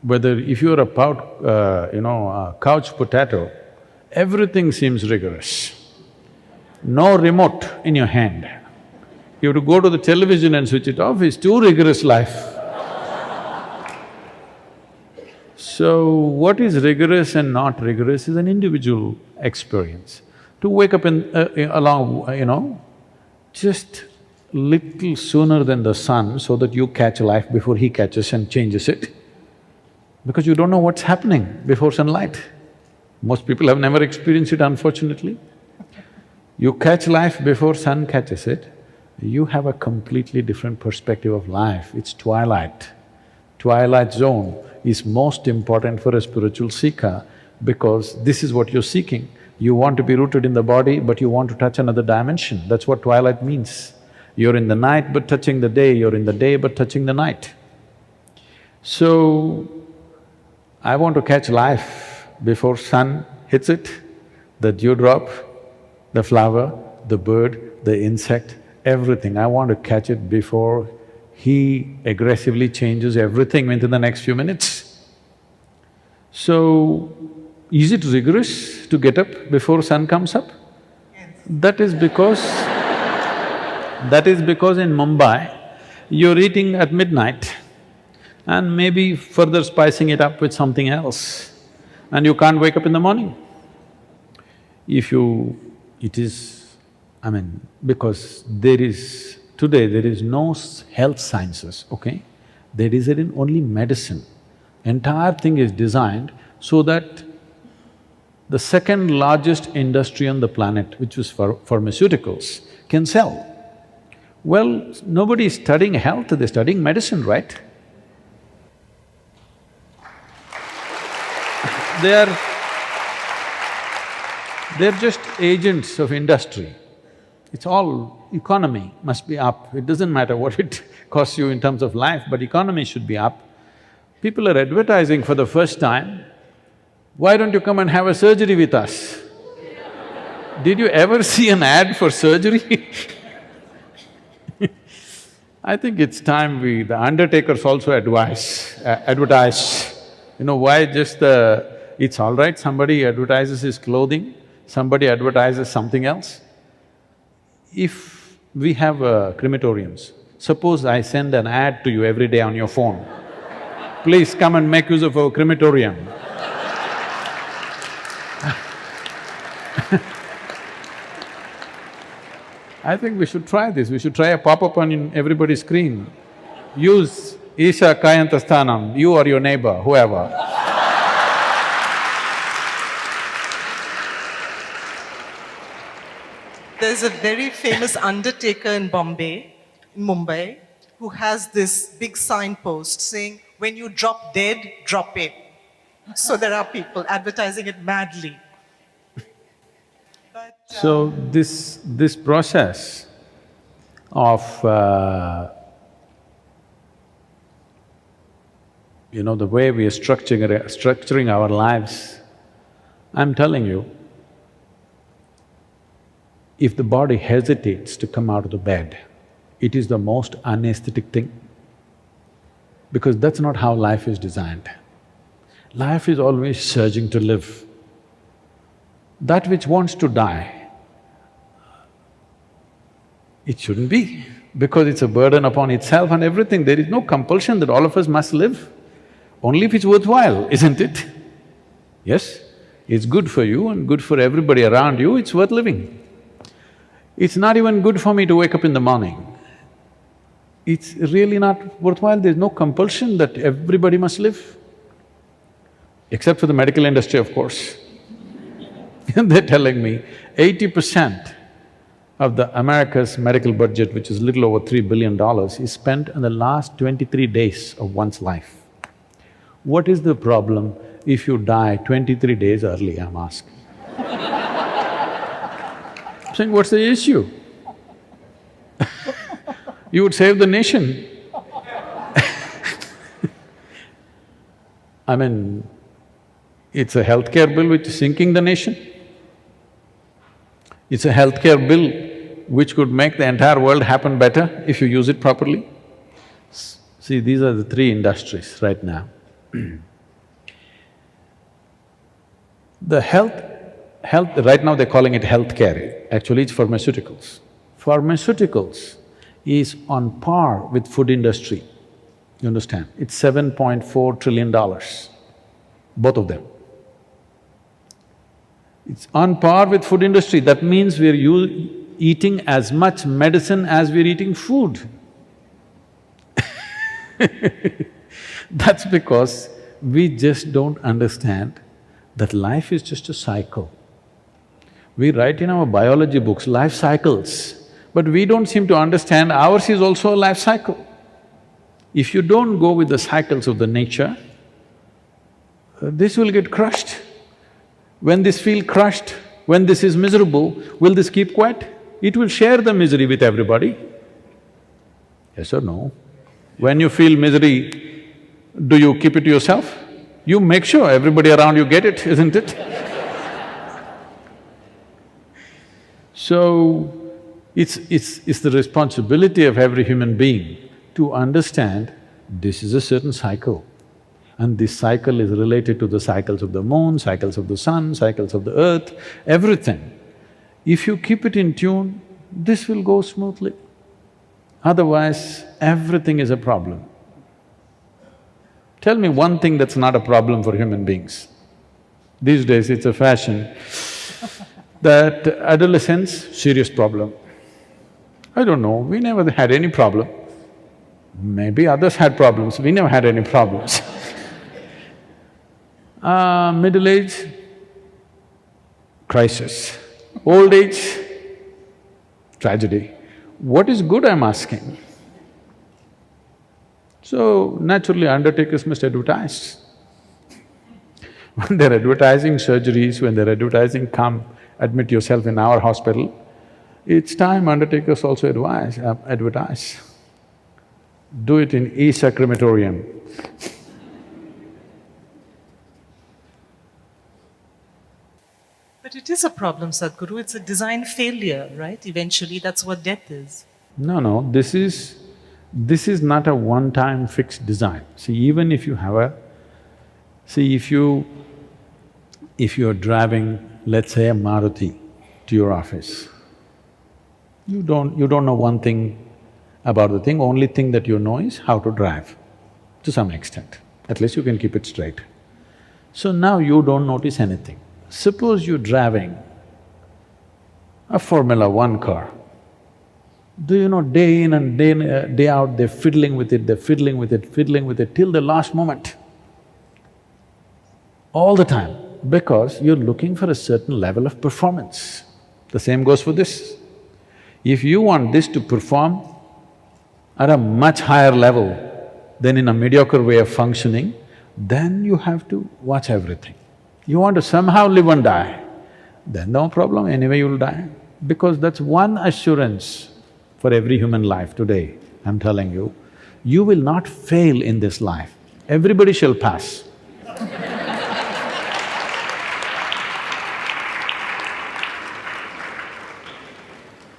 whether… if you're a couch potato, everything seems rigorous. No remote in your hand. You have to go to the television and switch it off, it's too rigorous life. So, what is rigorous and not rigorous is an individual experience. To wake up just little sooner than the sun so that you catch life before he catches and changes it. Because you don't know what's happening before sunlight. Most people have never experienced it, unfortunately. You catch life before sun catches it, you have a completely different perspective of life. It's twilight. Twilight zone is most important for a spiritual seeker because this is what you're seeking. You want to be rooted in the body, but you want to touch another dimension. That's what twilight means. You're in the night but touching the day, you're in the day but touching the night. So, I want to catch life before sun hits it, the dewdrop, the flower, the bird, the insect, everything. I want to catch it before he aggressively changes everything within the next few minutes. So, is it rigorous to get up before sun comes up? That is because… in Mumbai, you're eating at midnight and maybe further spicing it up with something else, and you can't wake up in the morning. If you… it is… because today there is no health sciences, okay? There is only medicine. Entire thing is designed so that the second largest industry on the planet, which is for pharmaceuticals, can sell. Well, nobody is studying health, they're studying medicine, right? They're just agents of industry. It's all economy must be up. It doesn't matter what it costs you in terms of life, but economy should be up. People are advertising for the first time, why don't you come and have a surgery with us? Did you ever see an ad for surgery? I think it's time the undertakers also advertise. You know why just it's all right, somebody advertises his clothing, somebody advertises something else. If we have crematoriums, suppose I send an ad to you every day on your phone, please come and make use of our crematorium. I think we should try this, we should try a pop-up on everybody's screen. Use Isha Kayantasthanam, you or your neighbor, whoever. There's a very famous undertaker in Mumbai, who has this big signpost saying, when you drop dead, drop it. So there are people advertising it madly. So this process of, the way we are structuring our lives, I'm telling you, if the body hesitates to come out of the bed, it is the most unaesthetic thing, because that's not how life is designed. Life is always surging to live. That which wants to die, it shouldn't be, because it's a burden upon itself and everything. There is no compulsion that all of us must live, only if it's worthwhile, isn't it? Yes, it's good for you and good for everybody around you, it's worth living. It's not even good for me to wake up in the morning. It's really not worthwhile, there's no compulsion that everybody must live. Except for the medical industry, of course. They're telling me 80% of the America's medical budget, which is little over $3 billion, is spent in the last 23 days of one's life. What is the problem if you die 23 days early, I'm asking? I'm saying, what's the issue? You would save the nation. It's a healthcare bill which is sinking the nation. It's a healthcare bill which could make the entire world happen better if you use it properly. See, these are the three industries right now. The health, right now they're calling it healthcare, actually it's pharmaceuticals. Pharmaceuticals is on par with food industry, you understand? It's $7.4 trillion, both of them. It's on par with food industry, that means we're eating as much medicine as we're eating food. That's because we just don't understand that life is just a cycle. We write in our biology books, life cycles, but we don't seem to understand ours is also a life cycle. If you don't go with the cycles of the nature, this will get crushed. When this feel crushed, when this is miserable, will this keep quiet? It will share the misery with everybody. Yes or no? When you feel misery, do you keep it to yourself? You make sure everybody around you get it, isn't it? So, It's the responsibility of every human being to understand this is a certain cycle. And this cycle is related to the cycles of the moon, cycles of the sun, cycles of the earth, everything. If you keep it in tune, this will go smoothly. Otherwise, everything is a problem. Tell me one thing that's not a problem for human beings. These days it's a fashion that adolescence, serious problem. I don't know, we never had any problem. Maybe others had problems, we never had any problems. Middle age, crisis. Old age, tragedy. What is good, I'm asking? So, naturally undertakers must advertise. When they're advertising surgeries, when they're advertising, come admit yourself in our hospital, it's time undertakers also advertise. Do it in Isha crematorium. But it is a problem, Sadhguru. It's a design failure, right? Eventually, that's what death is. No, this is not a one-time fixed design. See, even if you have a… See, if you're driving, let's say, a Maruti to your office, you don't know one thing about the thing, only thing that you know is how to drive, to some extent. At least you can keep it straight. So now you don't notice anything. Suppose you're driving a Formula One car. Do you know, day in and day out, they're fiddling with it, till the last moment. All the time, because you're looking for a certain level of performance. The same goes for this. If you want this to perform at a much higher level than in a mediocre way of functioning, then you have to watch everything. You want to somehow live and die, then no problem, anyway you'll die. Because that's one assurance for every human life today, I'm telling you will not fail in this life. Everybody shall pass.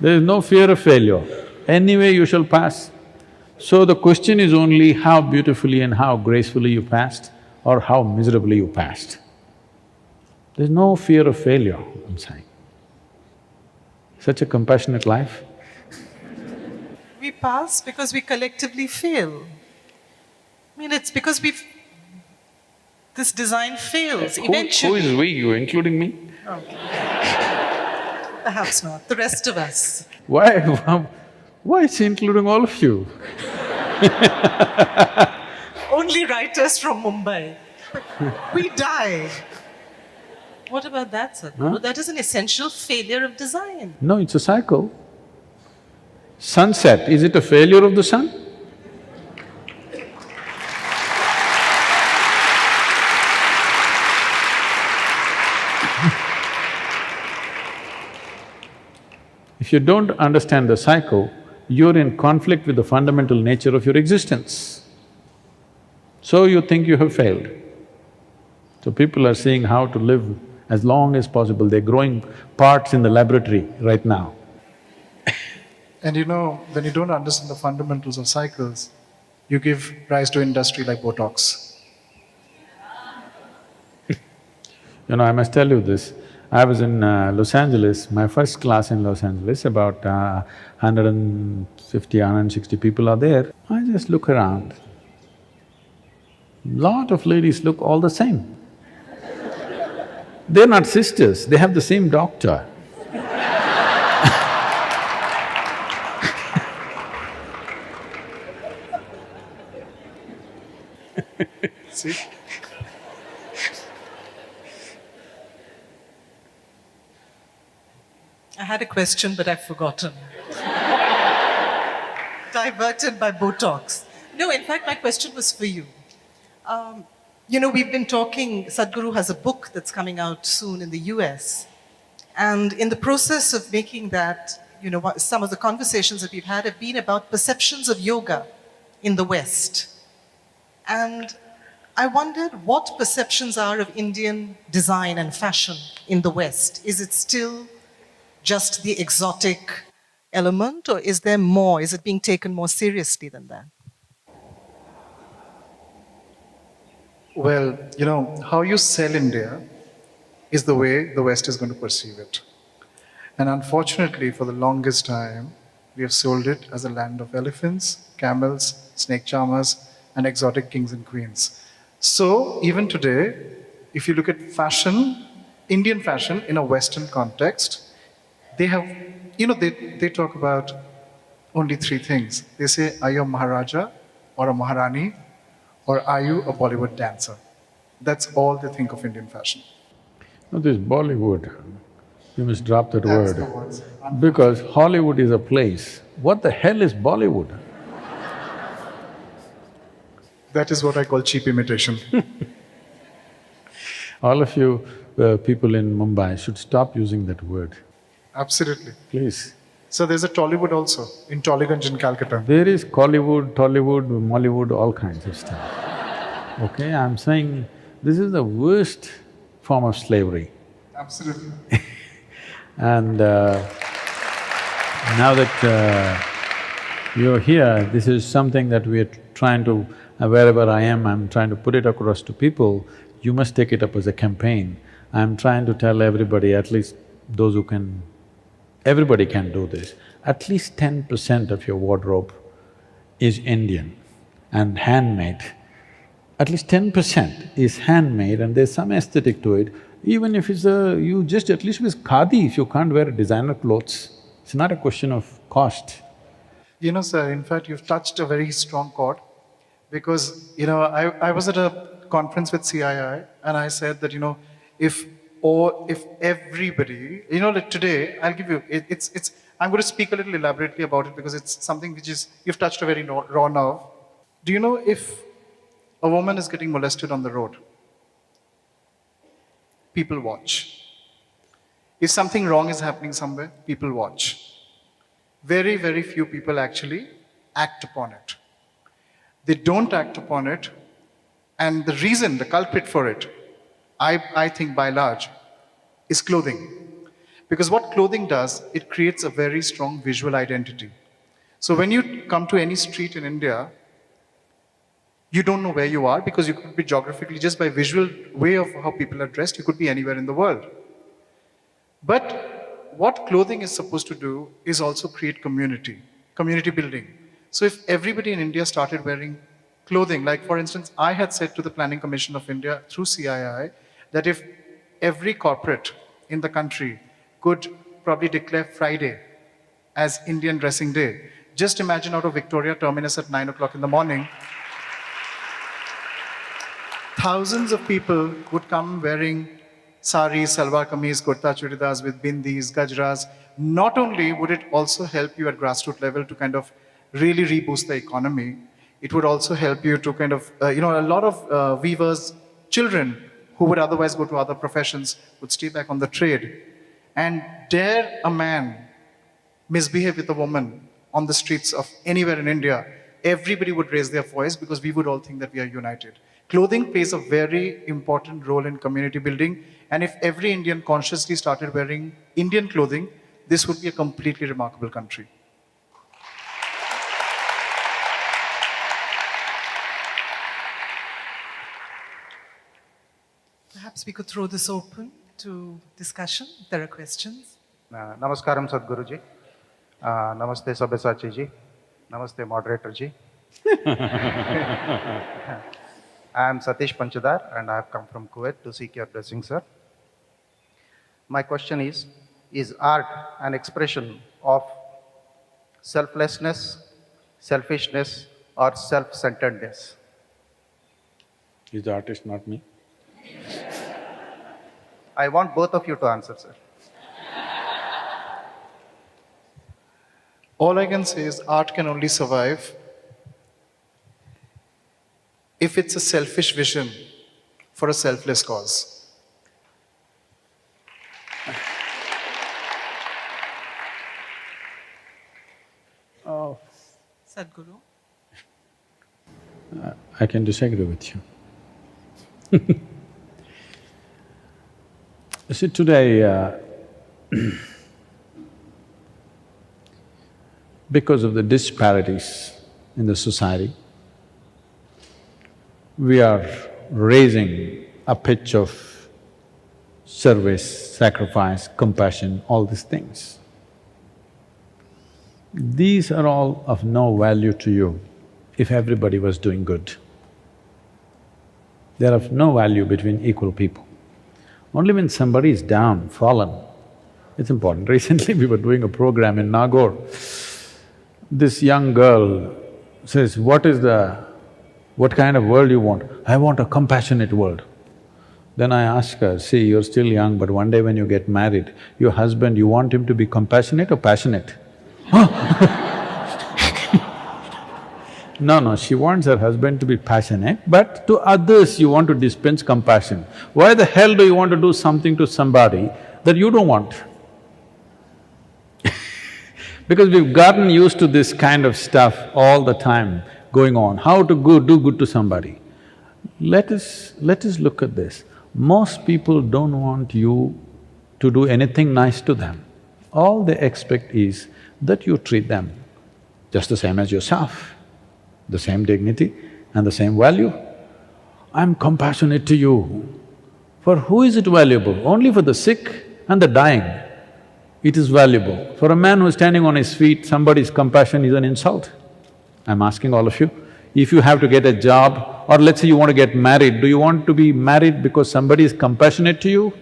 There is no fear of failure. Anyway you shall pass. So the question is only how beautifully and how gracefully you passed or how miserably you passed. There's no fear of failure, I'm saying. Such a compassionate life. We pass because we collectively fail. I mean, it's because this design fails eventually. Who is we? You including me? Perhaps not, the rest of us. Why? Why is he including all of you? Only writers from Mumbai. We die. What about that, Sadhguru? Huh? That is an essential failure of design. No, it's a cycle. Sunset, is it a failure of the sun? If you don't understand the cycle, you're in conflict with the fundamental nature of your existence. So you think you have failed. So people are seeing how to live as long as possible. They're growing parts in the laboratory right now. And you know, when you don't understand the fundamentals of cycles, you give rise to industry like Botox. You know, I must tell you this. I was in Los Angeles, my first class in Los Angeles, about 150, 160 people are there. I just look around. Lot of ladies look all the same. They're not sisters, they have the same doctor. See? I had a question, but I've forgotten. Diverted by Botox. No, in fact, my question was for you. We've been talking, Sadhguru has a book that's coming out soon in the US. And in the process of making that, some of the conversations that we've had have been about perceptions of yoga in the West. And I wondered what perceptions are of Indian design and fashion in the West. Is it still just the exotic, element, or is there more? Is it being taken more seriously than that? Well, how you sell India is the way the West is going to perceive it. And unfortunately, for the longest time, we have sold it as a land of elephants, camels, snake charmers, and exotic kings and queens. So, even today, if you look at fashion, Indian fashion in a Western context, they have, they talk about only three things. They say, are you a Maharaja or a Maharani, or are you a Bollywood dancer? That's all they think of Indian fashion. Now this Bollywood, you must drop that That's word. the words. Because Hollywood is a place. What the hell is Bollywood? That is what I call cheap imitation. All of you people in Mumbai should stop using that word, Absolutely. please. So there's a Tollywood also in Tollygunge in Calcutta. There is Collywood, Tollywood, Mollywood, all kinds of stuff. Okay, I'm saying this is the worst form of slavery. Absolutely. And now that you're here, this is something that we are trying to… wherever I am, I'm trying to put it across to people. You must take it up as a campaign. I'm trying to tell everybody, at least those who can… everybody can do this. At least 10% of your wardrobe is Indian and handmade. At least 10% is handmade and there's some aesthetic to it. Even if it's you just at least with khadi, if you can't wear designer clothes, it's not a question of cost. Sir, in fact, you've touched a very strong chord because, I was at a conference with CII and I said that, if everybody, like today, I'll give you, I'm going to speak a little elaborately about it because it's something which is, you've touched a very raw nerve. Do you know if a woman is getting molested on the road, people watch. If something wrong is happening somewhere, people watch. Very, very few people actually act upon it. They don't act upon it, and the reason, the culprit for it, I think by large, is clothing. Because what clothing does, it creates a very strong visual identity. So when you come to any street in India, you don't know where you are because you could be geographically, just by visual way of how people are dressed, you could be anywhere in the world. But what clothing is supposed to do is also create community building. So if everybody in India started wearing clothing, like for instance, I had said to the Planning Commission of India through CII that if every corporate in the country could probably declare Friday as Indian Dressing Day, just imagine out of Victoria Terminus at 9 o'clock in the morning, thousands of people would come wearing saris, salwar kameez, kurta churidars with bindis, gajras. Not only would it also help you at grassroots level to kind of really reboost the economy, it would also help you to kind of, a lot of weavers, children who would otherwise go to other professions would stay back on the trade. And dare a man misbehave with a woman on the streets of anywhere in India, everybody would raise their voice because we would all think that we are united. Clothing plays a very important role in community building, and if every Indian consciously started wearing Indian clothing, this would be a completely remarkable country. Perhaps we could throw this open to discussion, if there are questions. Namaskaram Sadhguruji. Namaste Sabyasachi ji. Namaste Moderator ji. I am Satish Panchadar and I have come from Kuwait to seek your blessing, sir. My question is art an expression of selflessness, selfishness, or self-centeredness? Is the artist not me? I want both of you to answer, sir. All I can say is art can only survive if it's a selfish vision for a selfless cause. Oh. Sadhguru? I can disagree with you. You see, today because of the disparities in the society, we are raising a pitch of service, sacrifice, compassion, all these things. These are all of no value to you if everybody was doing good. They're of no value between equal people. Only when somebody is down, fallen, it's important. Recently we were doing a program in Nagaur. This young girl says, what kind of world you want? I want a compassionate world. Then I ask her, see, you're still young, but one day when you get married, your husband, you want him to be compassionate or passionate? No, she wants her husband to be passionate, but to others you want to dispense compassion. Why the hell do you want to do something to somebody that you don't want? Because we've gotten used to this kind of stuff all the time going on, how to do good to somebody. Let us look at this. Most people don't want you to do anything nice to them. All they expect is that you treat them just the same as yourself, the same dignity and the same value. I'm compassionate to you. For who is it valuable? Only for the sick and the dying. It is valuable. For a man who is standing on his feet, somebody's compassion is an insult. I'm asking all of you, if you have to get a job, or let's say you want to get married, do you want to be married because somebody is compassionate to you?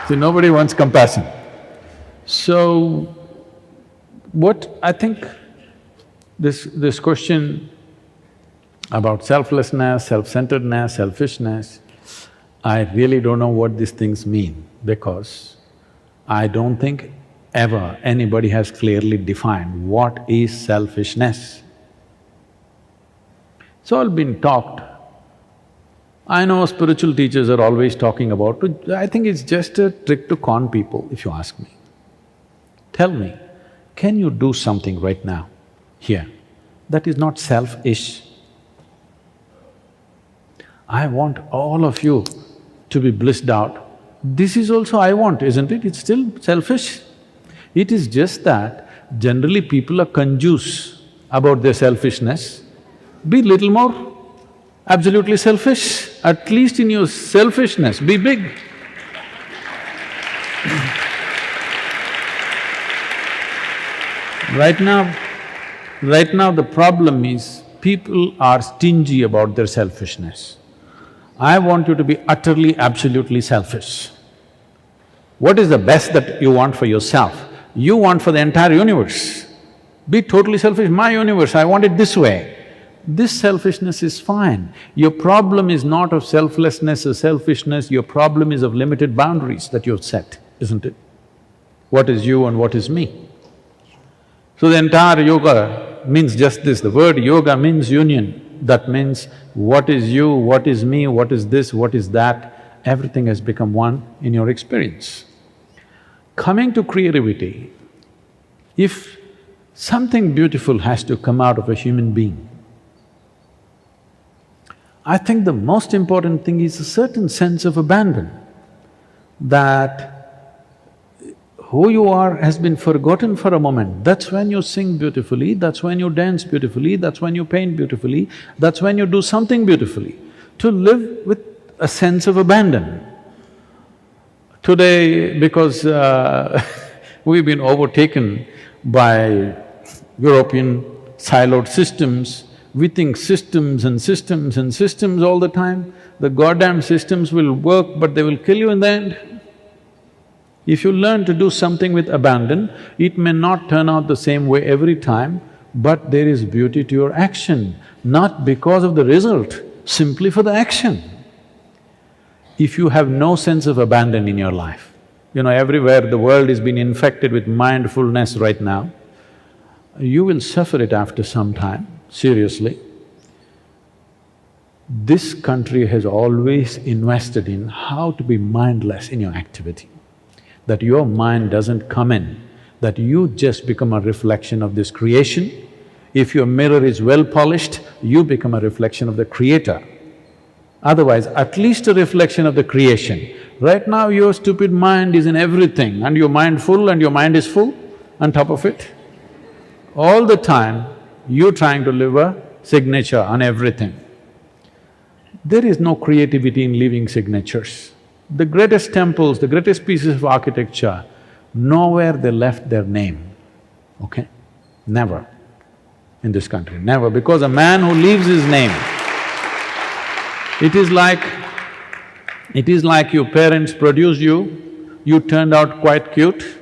See, nobody wants compassion. So, what I think this question about selflessness, self-centeredness, selfishness, I really don't know what these things mean, because I don't think ever anybody has clearly defined what is selfishness. It's all been talked. I know spiritual teachers are always talking about it. I think it's just a trick to con people, if you ask me. Tell me, can you do something right now, here, that is not selfish? I want all of you to be blissed out. This is also I want, isn't it? It's still selfish. It is just that generally people are conjuice about their selfishness. Be little more absolutely selfish, at least in your selfishness, be big. Right now the problem is people are stingy about their selfishness. I want you to be utterly, absolutely selfish. What is the best that you want for yourself? You want for the entire universe. Be totally selfish, my universe, I want it this way. This selfishness is fine. Your problem is not of selflessness or selfishness, your problem is of limited boundaries that you've set, isn't it? What is you and what is me? So the entire yoga means just this, the word yoga means union. That means what is you, what is me, what is this, what is that, everything has become one in your experience. Coming to creativity, if something beautiful has to come out of a human being, I think the most important thing is a certain sense of abandon, that who you are has been forgotten for a moment. That's when you sing beautifully, that's when you dance beautifully, that's when you paint beautifully, that's when you do something beautifully. To live with a sense of abandon. Today, because we've been overtaken by European siloed systems, we think systems and systems and systems all the time. The goddamn systems will work, but they will kill you in the end. If you learn to do something with abandon, it may not turn out the same way every time, but there is beauty to your action, not because of the result, simply for the action. If you have no sense of abandon in your life, everywhere the world is being infected with mindfulness right now, you will suffer it after some time, seriously. This country has always invested in how to be mindless in your activity, that your mind doesn't come in, that you just become a reflection of this creation. If your mirror is well polished, you become a reflection of the creator. Otherwise, at least a reflection of the creation. Right now your stupid mind is in everything and your mind full and your mind is full on top of it. All the time you're trying to leave a signature on everything. There is no creativity in leaving signatures. The greatest temples, the greatest pieces of architecture, nowhere they left their name, okay? Never in this country, never, because a man who leaves his name, it is like your parents produced you, you turned out quite cute,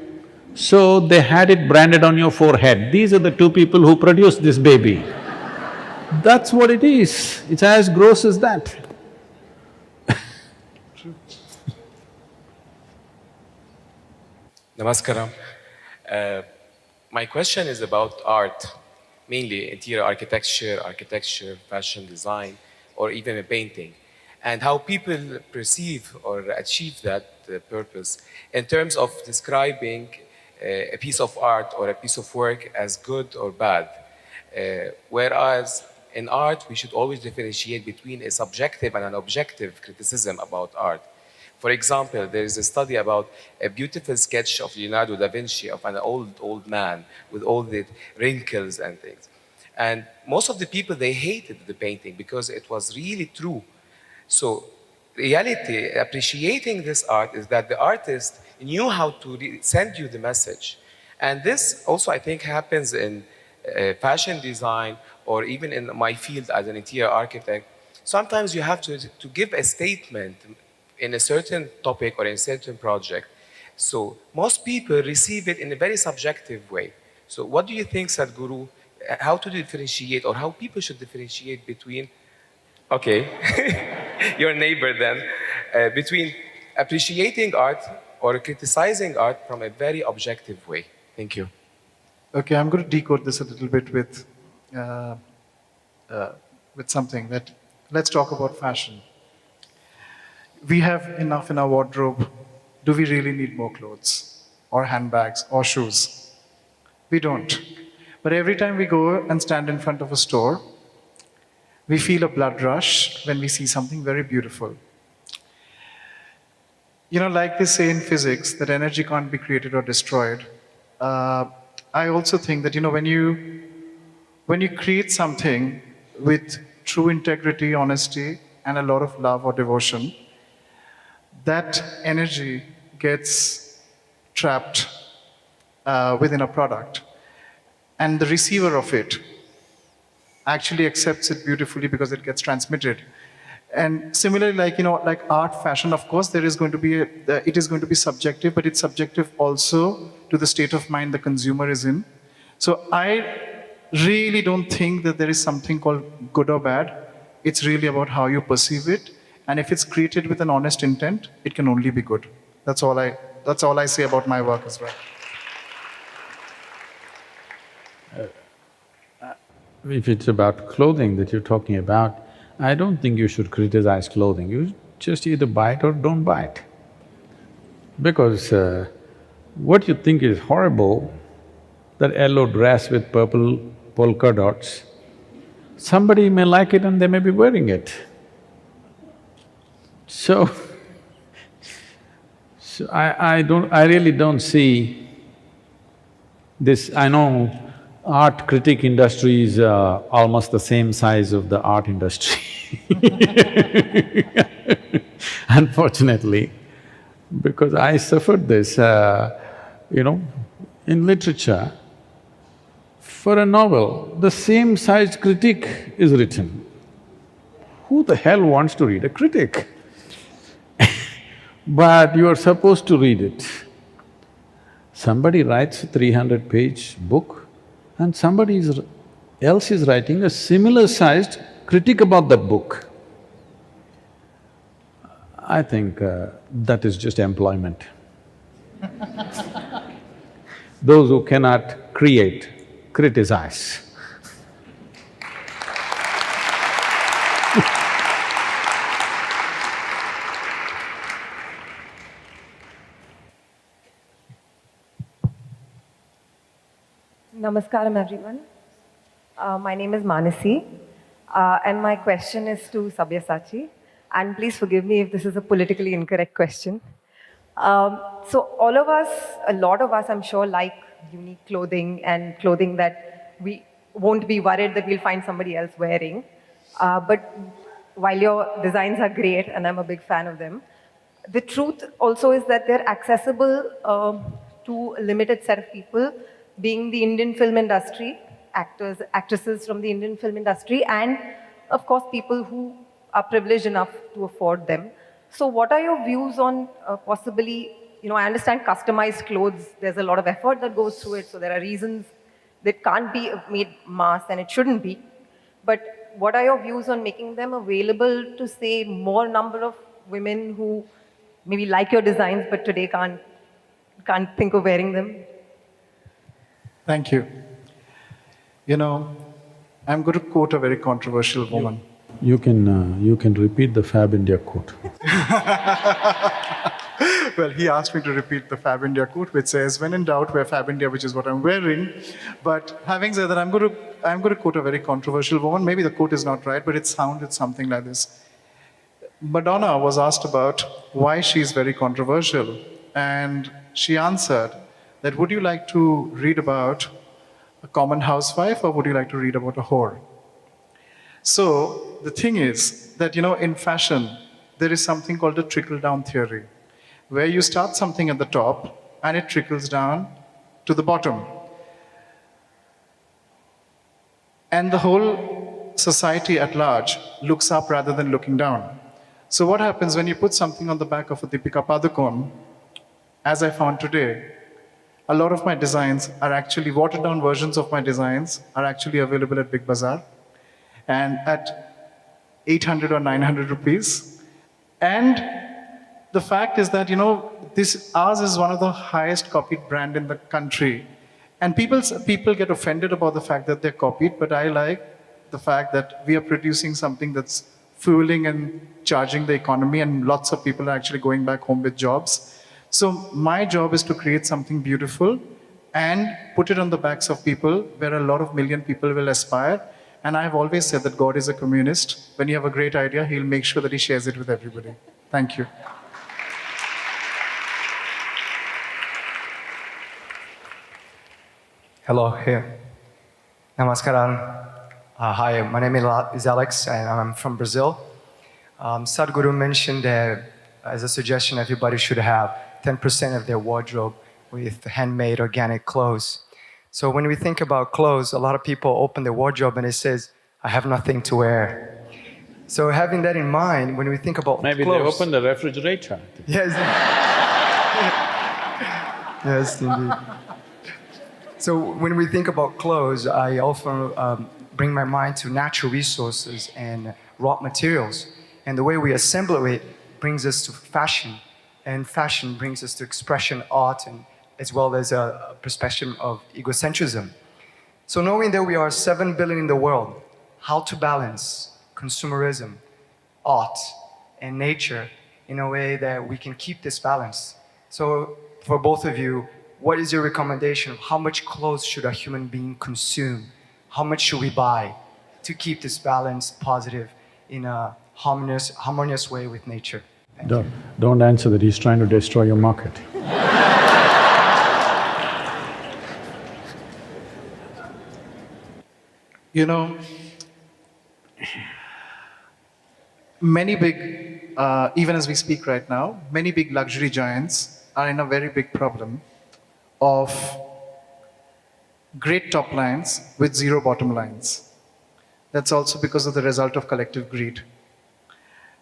so they had it branded on your forehead. These are the two people who produced this baby. That's what it is, it's as gross as that. Namaskaram. Uh, my question is about art, mainly interior architecture, fashion design, or even a painting, and how people perceive or achieve that purpose in terms of describing a piece of art or a piece of work as good or bad. Whereas in art, we should always differentiate between a subjective and an objective criticism about art. For example, there is a study about a beautiful sketch of Leonardo da Vinci of an old man with all the wrinkles and things. And most of the people, they hated the painting because it was really true. So reality, appreciating this art is that the artist knew how to send you the message. And this also, I think, happens in fashion design or even in my field as an interior architect. Sometimes you have to give a statement in a certain topic or in a certain project. So most people receive it in a very subjective way. So what do you think, Sadhguru, how to differentiate or how people should differentiate between, okay, your neighbor then, between appreciating art or criticizing art from a very objective way? Thank you. Okay, I'm going to decode this a little bit with something that… Let's talk about fashion. We have enough in our wardrobe. Do we really need more clothes or handbags or shoes? We don't. But every time we go and stand in front of a store, we feel a blood rush when we see something very beautiful. You know, like they say in physics, that energy can't be created or destroyed. I also think that, you know, when you create something with true integrity, honesty, and a lot of love or devotion, that energy gets trapped within a product. And the receiver of it actually accepts it beautifully because it gets transmitted. And similarly, like, you know, like art, fashion, of course, there is going to be it is going to be subjective, but it's subjective also to the state of mind the consumer is in. So I really don't think that there is something called good or bad. It's really about how you perceive it. And if it's created with an honest intent, it can only be good. That's all I say about my work as well. If it's about clothing that you're talking about, I don't think you should criticize clothing. You just either buy it or don't buy it. Because what you think is horrible, that yellow dress with purple polka dots, somebody may like it and they may be wearing it. So, I really don't see this… I know art critic industry is almost the same size of the art industry unfortunately, because I suffered this, you know, in literature, for a novel, the same size critic is written. Who the hell wants to read a critic? But you are supposed to read it. Somebody writes a 300-page book and somebody else is writing a similar-sized critique about that book. I think that is just employment. Those who cannot create, criticize. Namaskaram, everyone. My name is Manasi, and my question is to Sabyasachi. And please forgive me if this is a politically incorrect question. So all of us, a lot of us, I'm sure, like unique clothing and clothing that we won't be worried that we'll find somebody else wearing. But while your designs are great, and I'm a big fan of them, the truth also is that they're accessible to a limited set of people, being the Indian film industry, actors, actresses from the Indian film industry, and of course people who are privileged enough to afford them. So what are your views on possibly, I understand customized clothes, there's a lot of effort that goes through it, so there are reasons that can't be made mass and it shouldn't be. But what are your views on making them available to, say, more number of women who maybe like your designs but today can't think of wearing them? Thank you. I'm going to quote a very controversial woman. You can repeat the Fab India quote. Well, he asked me to repeat the Fab India quote, which says, "When in doubt, wear Fab India," which is what I'm wearing. But having said that, I'm going to quote a very controversial woman. Maybe the quote is not right, but it sounded something like this. Madonna was asked about why she's very controversial, and she answered that, "Would you like to read about a common housewife, or would you like to read about a whore?" So the thing is that, in fashion, there is something called a trickle-down theory, where you start something at the top and it trickles down to the bottom. And the whole society at large looks up rather than looking down. So what happens when you put something on the back of a Deepika Padukone, as I found today, a lot of my designs are actually, watered down versions of my designs are actually available at Big Bazaar and at 800 or 900 rupees. And the fact is that, ours is one of the highest copied brand in the country. And people get offended about the fact that they're copied, but I like the fact that we are producing something that's fueling and charging the economy, and lots of people are actually going back home with jobs. So my job is to create something beautiful and put it on the backs of people where a lot of million people will aspire. And I've always said that God is a communist. When you have a great idea, he'll make sure that he shares it with everybody. Thank you. Hello, here. Namaskaram. Hi, my name is Alex, and I'm from Brazil. Sadhguru mentioned that as a suggestion, everybody should have 10% of their wardrobe with handmade organic clothes. So when we think about clothes, a lot of people open their wardrobe and it says, "I have nothing to wear." So having that in mind, when we think about Maybe clothes, they open the refrigerator. yes, yes, indeed. So when we think about clothes, I often bring my mind to natural resources and raw materials. And the way we assemble it brings us to fashion. And fashion brings us to expression, art, and as well as a perspective of egocentrism. So knowing that we are 7 billion in the world, how to balance consumerism, art, and nature in a way that we can keep this balance. So for both of you, what is your recommendation of how much clothes should a human being consume? How much should we buy to keep this balance positive in a harmonious way with nature? Don't answer that, he's trying to destroy your market. Many big, even as we speak right now, many big luxury giants are in a very big problem of great top lines with zero bottom lines. That's also because of the result of collective greed.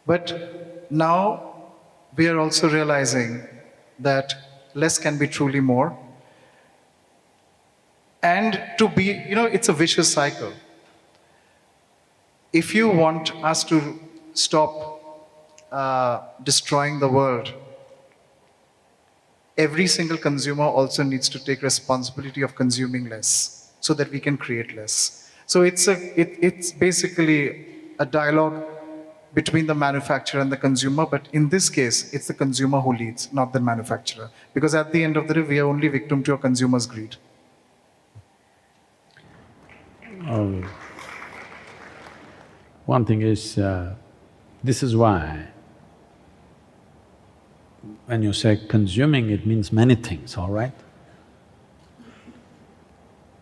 But now we are also realizing that less can be truly more. And to be, it's a vicious cycle. If you want us to stop destroying the world, every single consumer also needs to take responsibility of consuming less so that we can create less. So it's basically a dialogue between the manufacturer and the consumer, but in this case, it's the consumer who leads, not the manufacturer. Because at the end of the day, we are only victim to a consumer's greed. One thing is, This is why when you say consuming, it means many things, all right?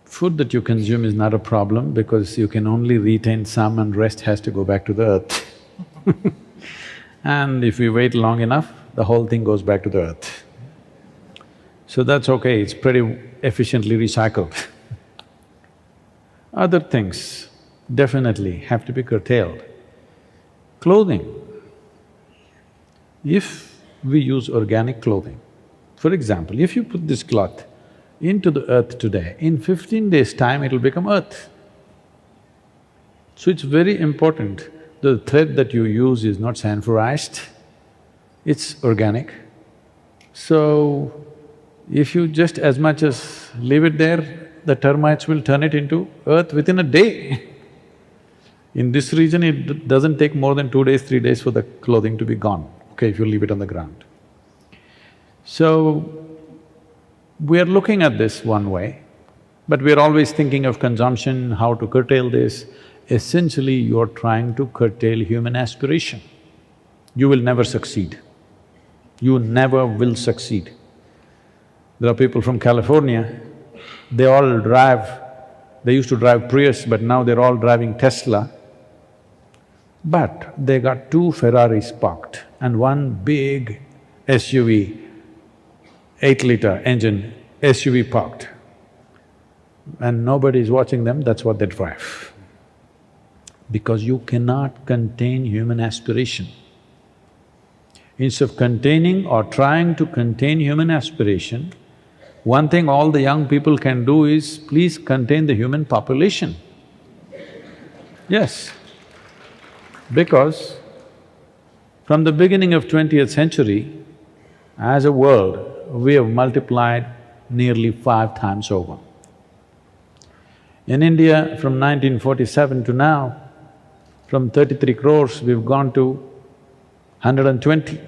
Food that you consume is not a problem because you can only retain some and rest has to go back to the earth. And if we wait long enough, the whole thing goes back to the earth. So that's okay, it's pretty efficiently recycled. Other things definitely have to be curtailed. Clothing, if we use organic clothing, for example, if you put this cloth into the earth today, in 15 days' time it'll become earth. So it's very important, the thread that you use is not sanforized, it's organic. So, if you just as much as leave it there, the termites will turn it into earth within a day. In this region, it doesn't take more than 2 days, 3 days for the clothing to be gone, okay, if you leave it on the ground. So, we are looking at this one way, but we are always thinking of consumption, how to curtail this. Essentially, you are trying to curtail human aspiration. You will never succeed. You never will succeed. There are people from California, they all they used to drive Prius, but now they're all driving Tesla. But they got 2 Ferraris parked and 1 big SUV, 8-liter engine SUV parked. And nobody is watching them, that's what they drive. Because you cannot contain human aspiration. Instead of containing or trying to contain human aspiration, one thing all the young people can do is, please contain the human population. Yes, because from the beginning of 20th century, as a world, we have multiplied nearly 5 times over. In India, from 1947 to now, from 33 crores, we've gone to 120.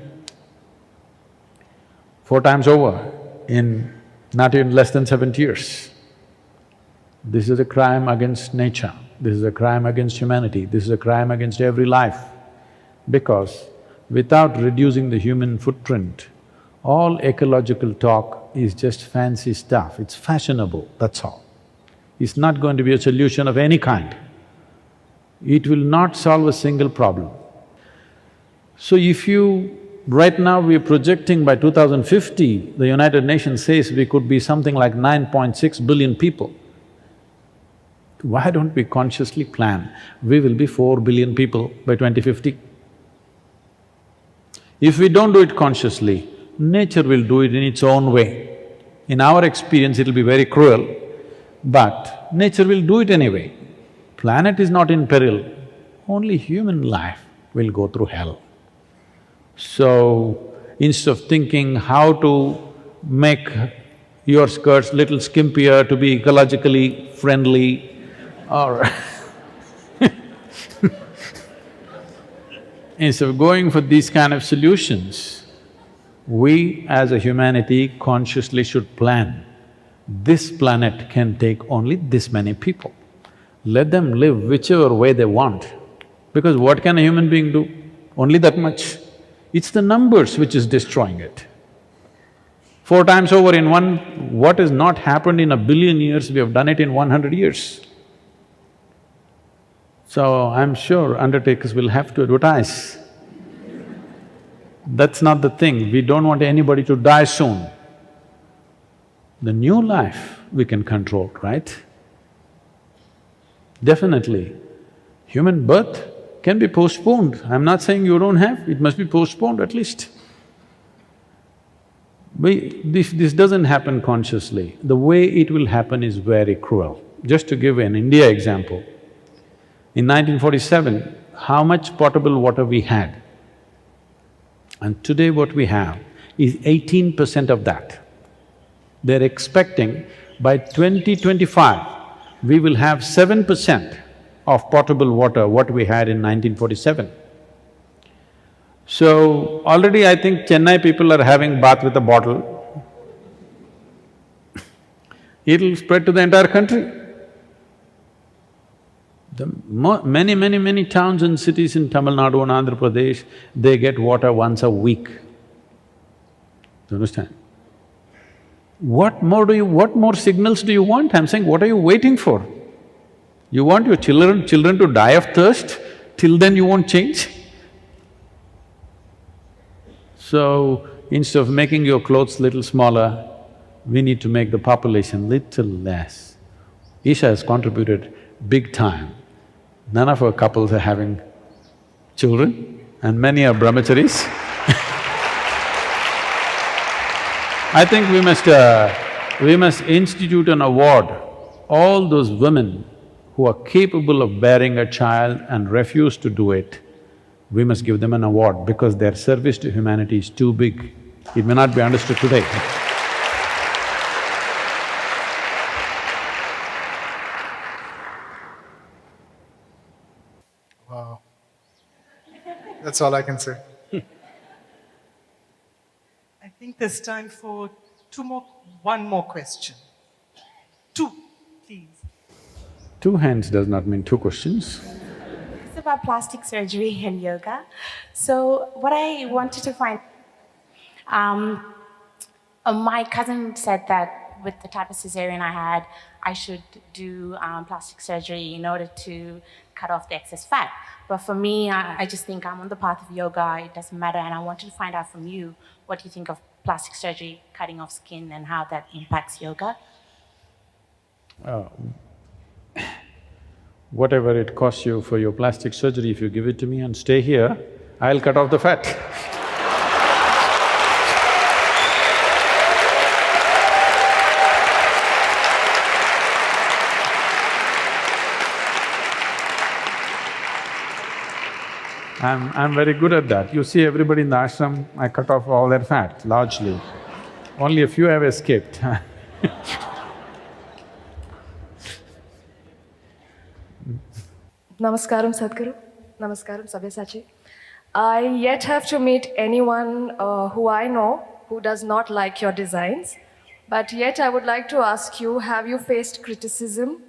4 times over in not even less than 70 years. This is a crime against nature, this is a crime against humanity, this is a crime against every life. Because without reducing the human footprint, all ecological talk is just fancy stuff, it's fashionable, that's all. It's not going to be a solution of any kind. It will not solve a single problem. So if you… Right now we are projecting by 2050, the United Nations says we could be something like 9.6 billion people. Why don't we consciously plan, we will be 4 billion people by 2050? If we don't do it consciously, nature will do it in its own way. In our experience, it'll be very cruel, but nature will do it anyway. Planet is not in peril, only human life will go through hell. So, instead of thinking how to make your skirts little skimpier to be ecologically friendly or instead of going for these kind of solutions, we as a humanity consciously should plan, this planet can take only this many people. Let them live whichever way they want, because what can a human being do? Only that much. It's the numbers which is destroying it. 4 times over in what has not happened in 1 billion years, we have done it in 100 years. So I'm sure undertakers will have to advertise. That's not the thing, we don't want anybody to die soon. The new life we can control, right? Definitely, human birth can be postponed. I'm not saying you don't have, it must be postponed at least. This doesn't happen consciously. The way it will happen is very cruel. Just to give an India example, in 1947, how much potable water we had? And today what we have is 18% of that. They're expecting by 2025, we will have 7% of potable water what we had in 1947. So, already I think Chennai people are having bath with a bottle. It'll spread to the entire country. Many towns and cities in Tamil Nadu and Andhra Pradesh, they get water once a week. Do you understand? What more signals do you want? I'm saying, what are you waiting for? You want your children to die of thirst? Till then you won't change? So, instead of making your clothes little smaller, we need to make the population little less. Isha has contributed big time. None of our couples are having children and many are brahmacharis. I think we must institute an award. All those women who are capable of bearing a child and refuse to do it, we must give them an award because their service to humanity is too big. It may not be understood today. Wow. That's all I can say. I think there's time for one more question. Two, please. Two hands does not mean two questions. It's about plastic surgery and yoga. So what I wanted to find, my cousin said that with the type of cesarean I had, I should do plastic surgery in order to cut off the excess fat. But for me, I just think I'm on the path of yoga, it doesn't matter, and I wanted to find out from you what you think of plastic surgery, cutting off skin, and how that impacts yoga. Whatever it costs you for your plastic surgery, if you give it to me and stay here, I'll cut off the fat. I'm very good at that. You see everybody in the ashram, I cut off all their fat, largely. Only a few have escaped. Namaskaram, Sadhguru. Namaskaram, Sabyasachi. I yet have to meet anyone who I know who does not like your designs. But yet I would like to ask you, have you faced criticism?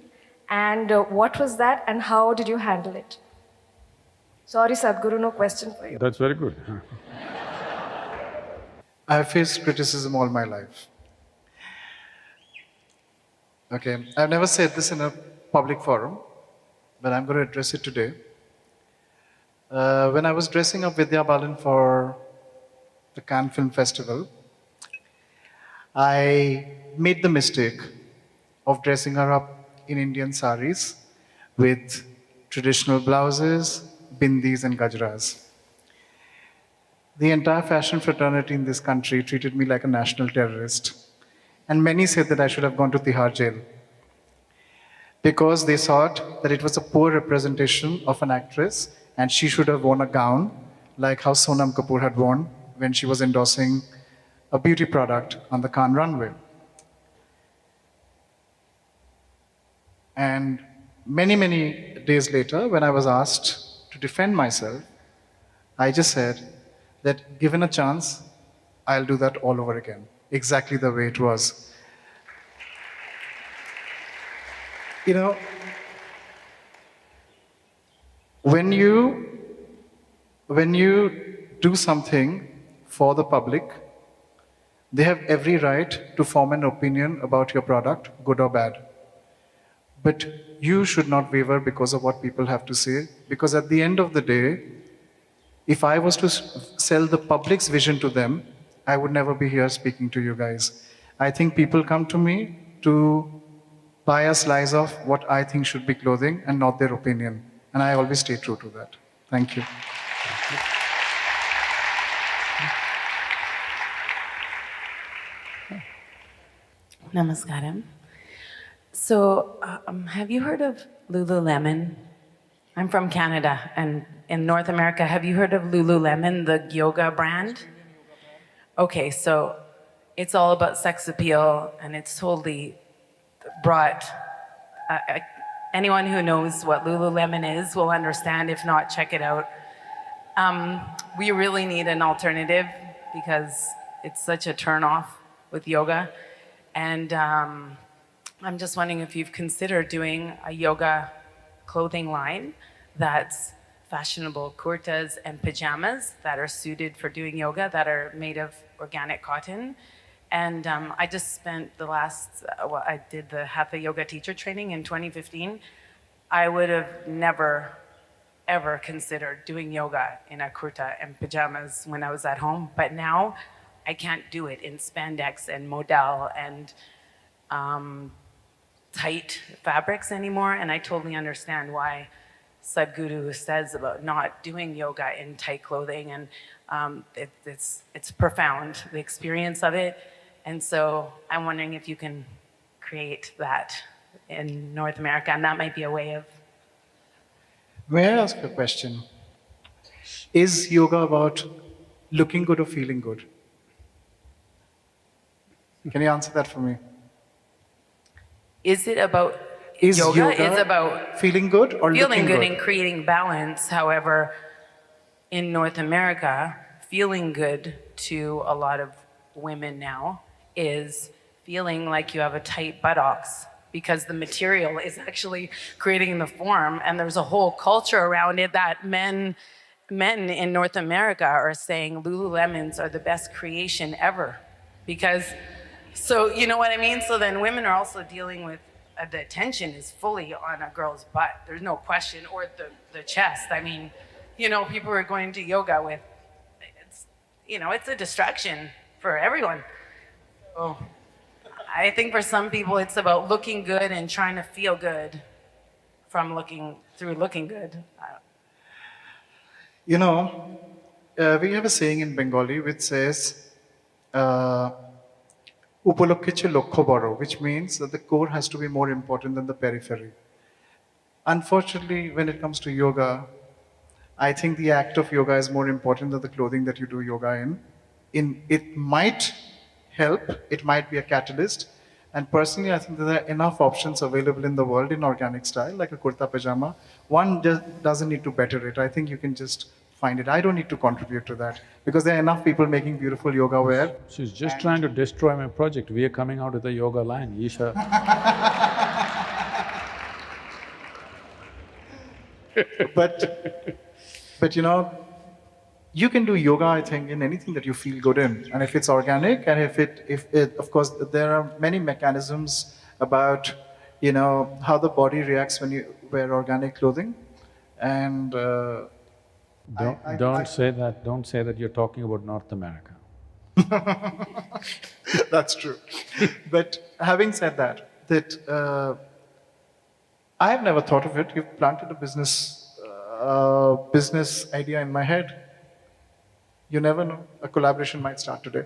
And what was that and how did you handle it? Sorry, Sadhguru, no question for you. That's very good. I have faced criticism all my life. Okay, I've never said this in a public forum, but I'm going to address it today. When I was dressing up Vidya Balan for the Cannes Film Festival, I made the mistake of dressing her up in Indian saris with traditional blouses, bindis and gajras. The entire fashion fraternity in this country treated me like a national terrorist. And many said that I should have gone to Tihar jail because they thought that it was a poor representation of an actress and she should have worn a gown like how Sonam Kapoor had worn when she was endorsing a beauty product on the Cannes runway. And many days later, when I was asked to defend myself, I just said that given a chance, I'll do that all over again, exactly the way it was. You know, when you do something for the public, they have every right to form an opinion about your product, good or bad. But you should not waver because of what people have to say, because at the end of the day, if I was to sell the public's vision to them, I would never be here speaking to you guys. I think people come to me to buy a slice of what I think should be clothing and not their opinion. And I always stay true to that. Thank you. Namaskaram. So, have you heard of Lululemon? I'm from Canada, and in North America, have you heard of Lululemon, the yoga brand? Okay, so it's all about sex appeal, and it's totally brought... anyone who knows what Lululemon is will understand. If not, check it out. We really need an alternative because it's such a turn-off with yoga. And I'm just wondering if you've considered doing a yoga clothing line that's fashionable kurtas and pajamas that are suited for doing yoga, that are made of organic cotton. And I just spent the last, I did the Hatha Yoga teacher training in 2015. I would have never, ever considered doing yoga in a kurta and pajamas when I was at home. But now I can't do it in spandex and modal and tight fabrics anymore. And I totally understand why Sadhguru says about not doing yoga in tight clothing. And it's profound, the experience of it. And so I'm wondering if you can create that in North America, and that might be a way of... May I ask a question? Is yoga about looking good or feeling good? Can you answer that for me? Is it about... Is yoga is about feeling good or feeling looking good good? and creating balance. However, in North America, feeling good to a lot of women now is feeling like you have a tight buttocks, because the material is actually creating the form, and there's a whole culture around it that men in North America are saying Lululemons are the best creation ever, because, so you know what I mean? So then women are also dealing with the attention is fully on a girl's butt. There's no question, or the chest. I mean, you know, people are going to yoga with, it's, you know, it's a distraction for everyone. So I think for some people it's about looking good and trying to feel good from looking good. You know, we have a saying in Bengali which says, Upolokheche lokkho boro, which means that the core has to be more important than the periphery. Unfortunately, when it comes to yoga, I think the act of yoga is more important than the clothing that you do yoga in. It might help, it might be a catalyst, and personally I think that there are enough options available in the world in organic style, like a kurta pajama. One just doesn't need to better it. I think you can just find it. I don't need to contribute to that, because there are enough people making beautiful yoga wear. She's just trying to destroy my project. We are coming out with a yoga line, Isha. But you know, you can do yoga, I think, in anything that you feel good in. And if it's organic, and if it, of course, there are many mechanisms about, you know, how the body reacts when you wear organic clothing. And Don't say that you're talking about North America. That's true. But having said that, I have never thought of it. You've planted a business idea in my head. You never know. A collaboration might start today.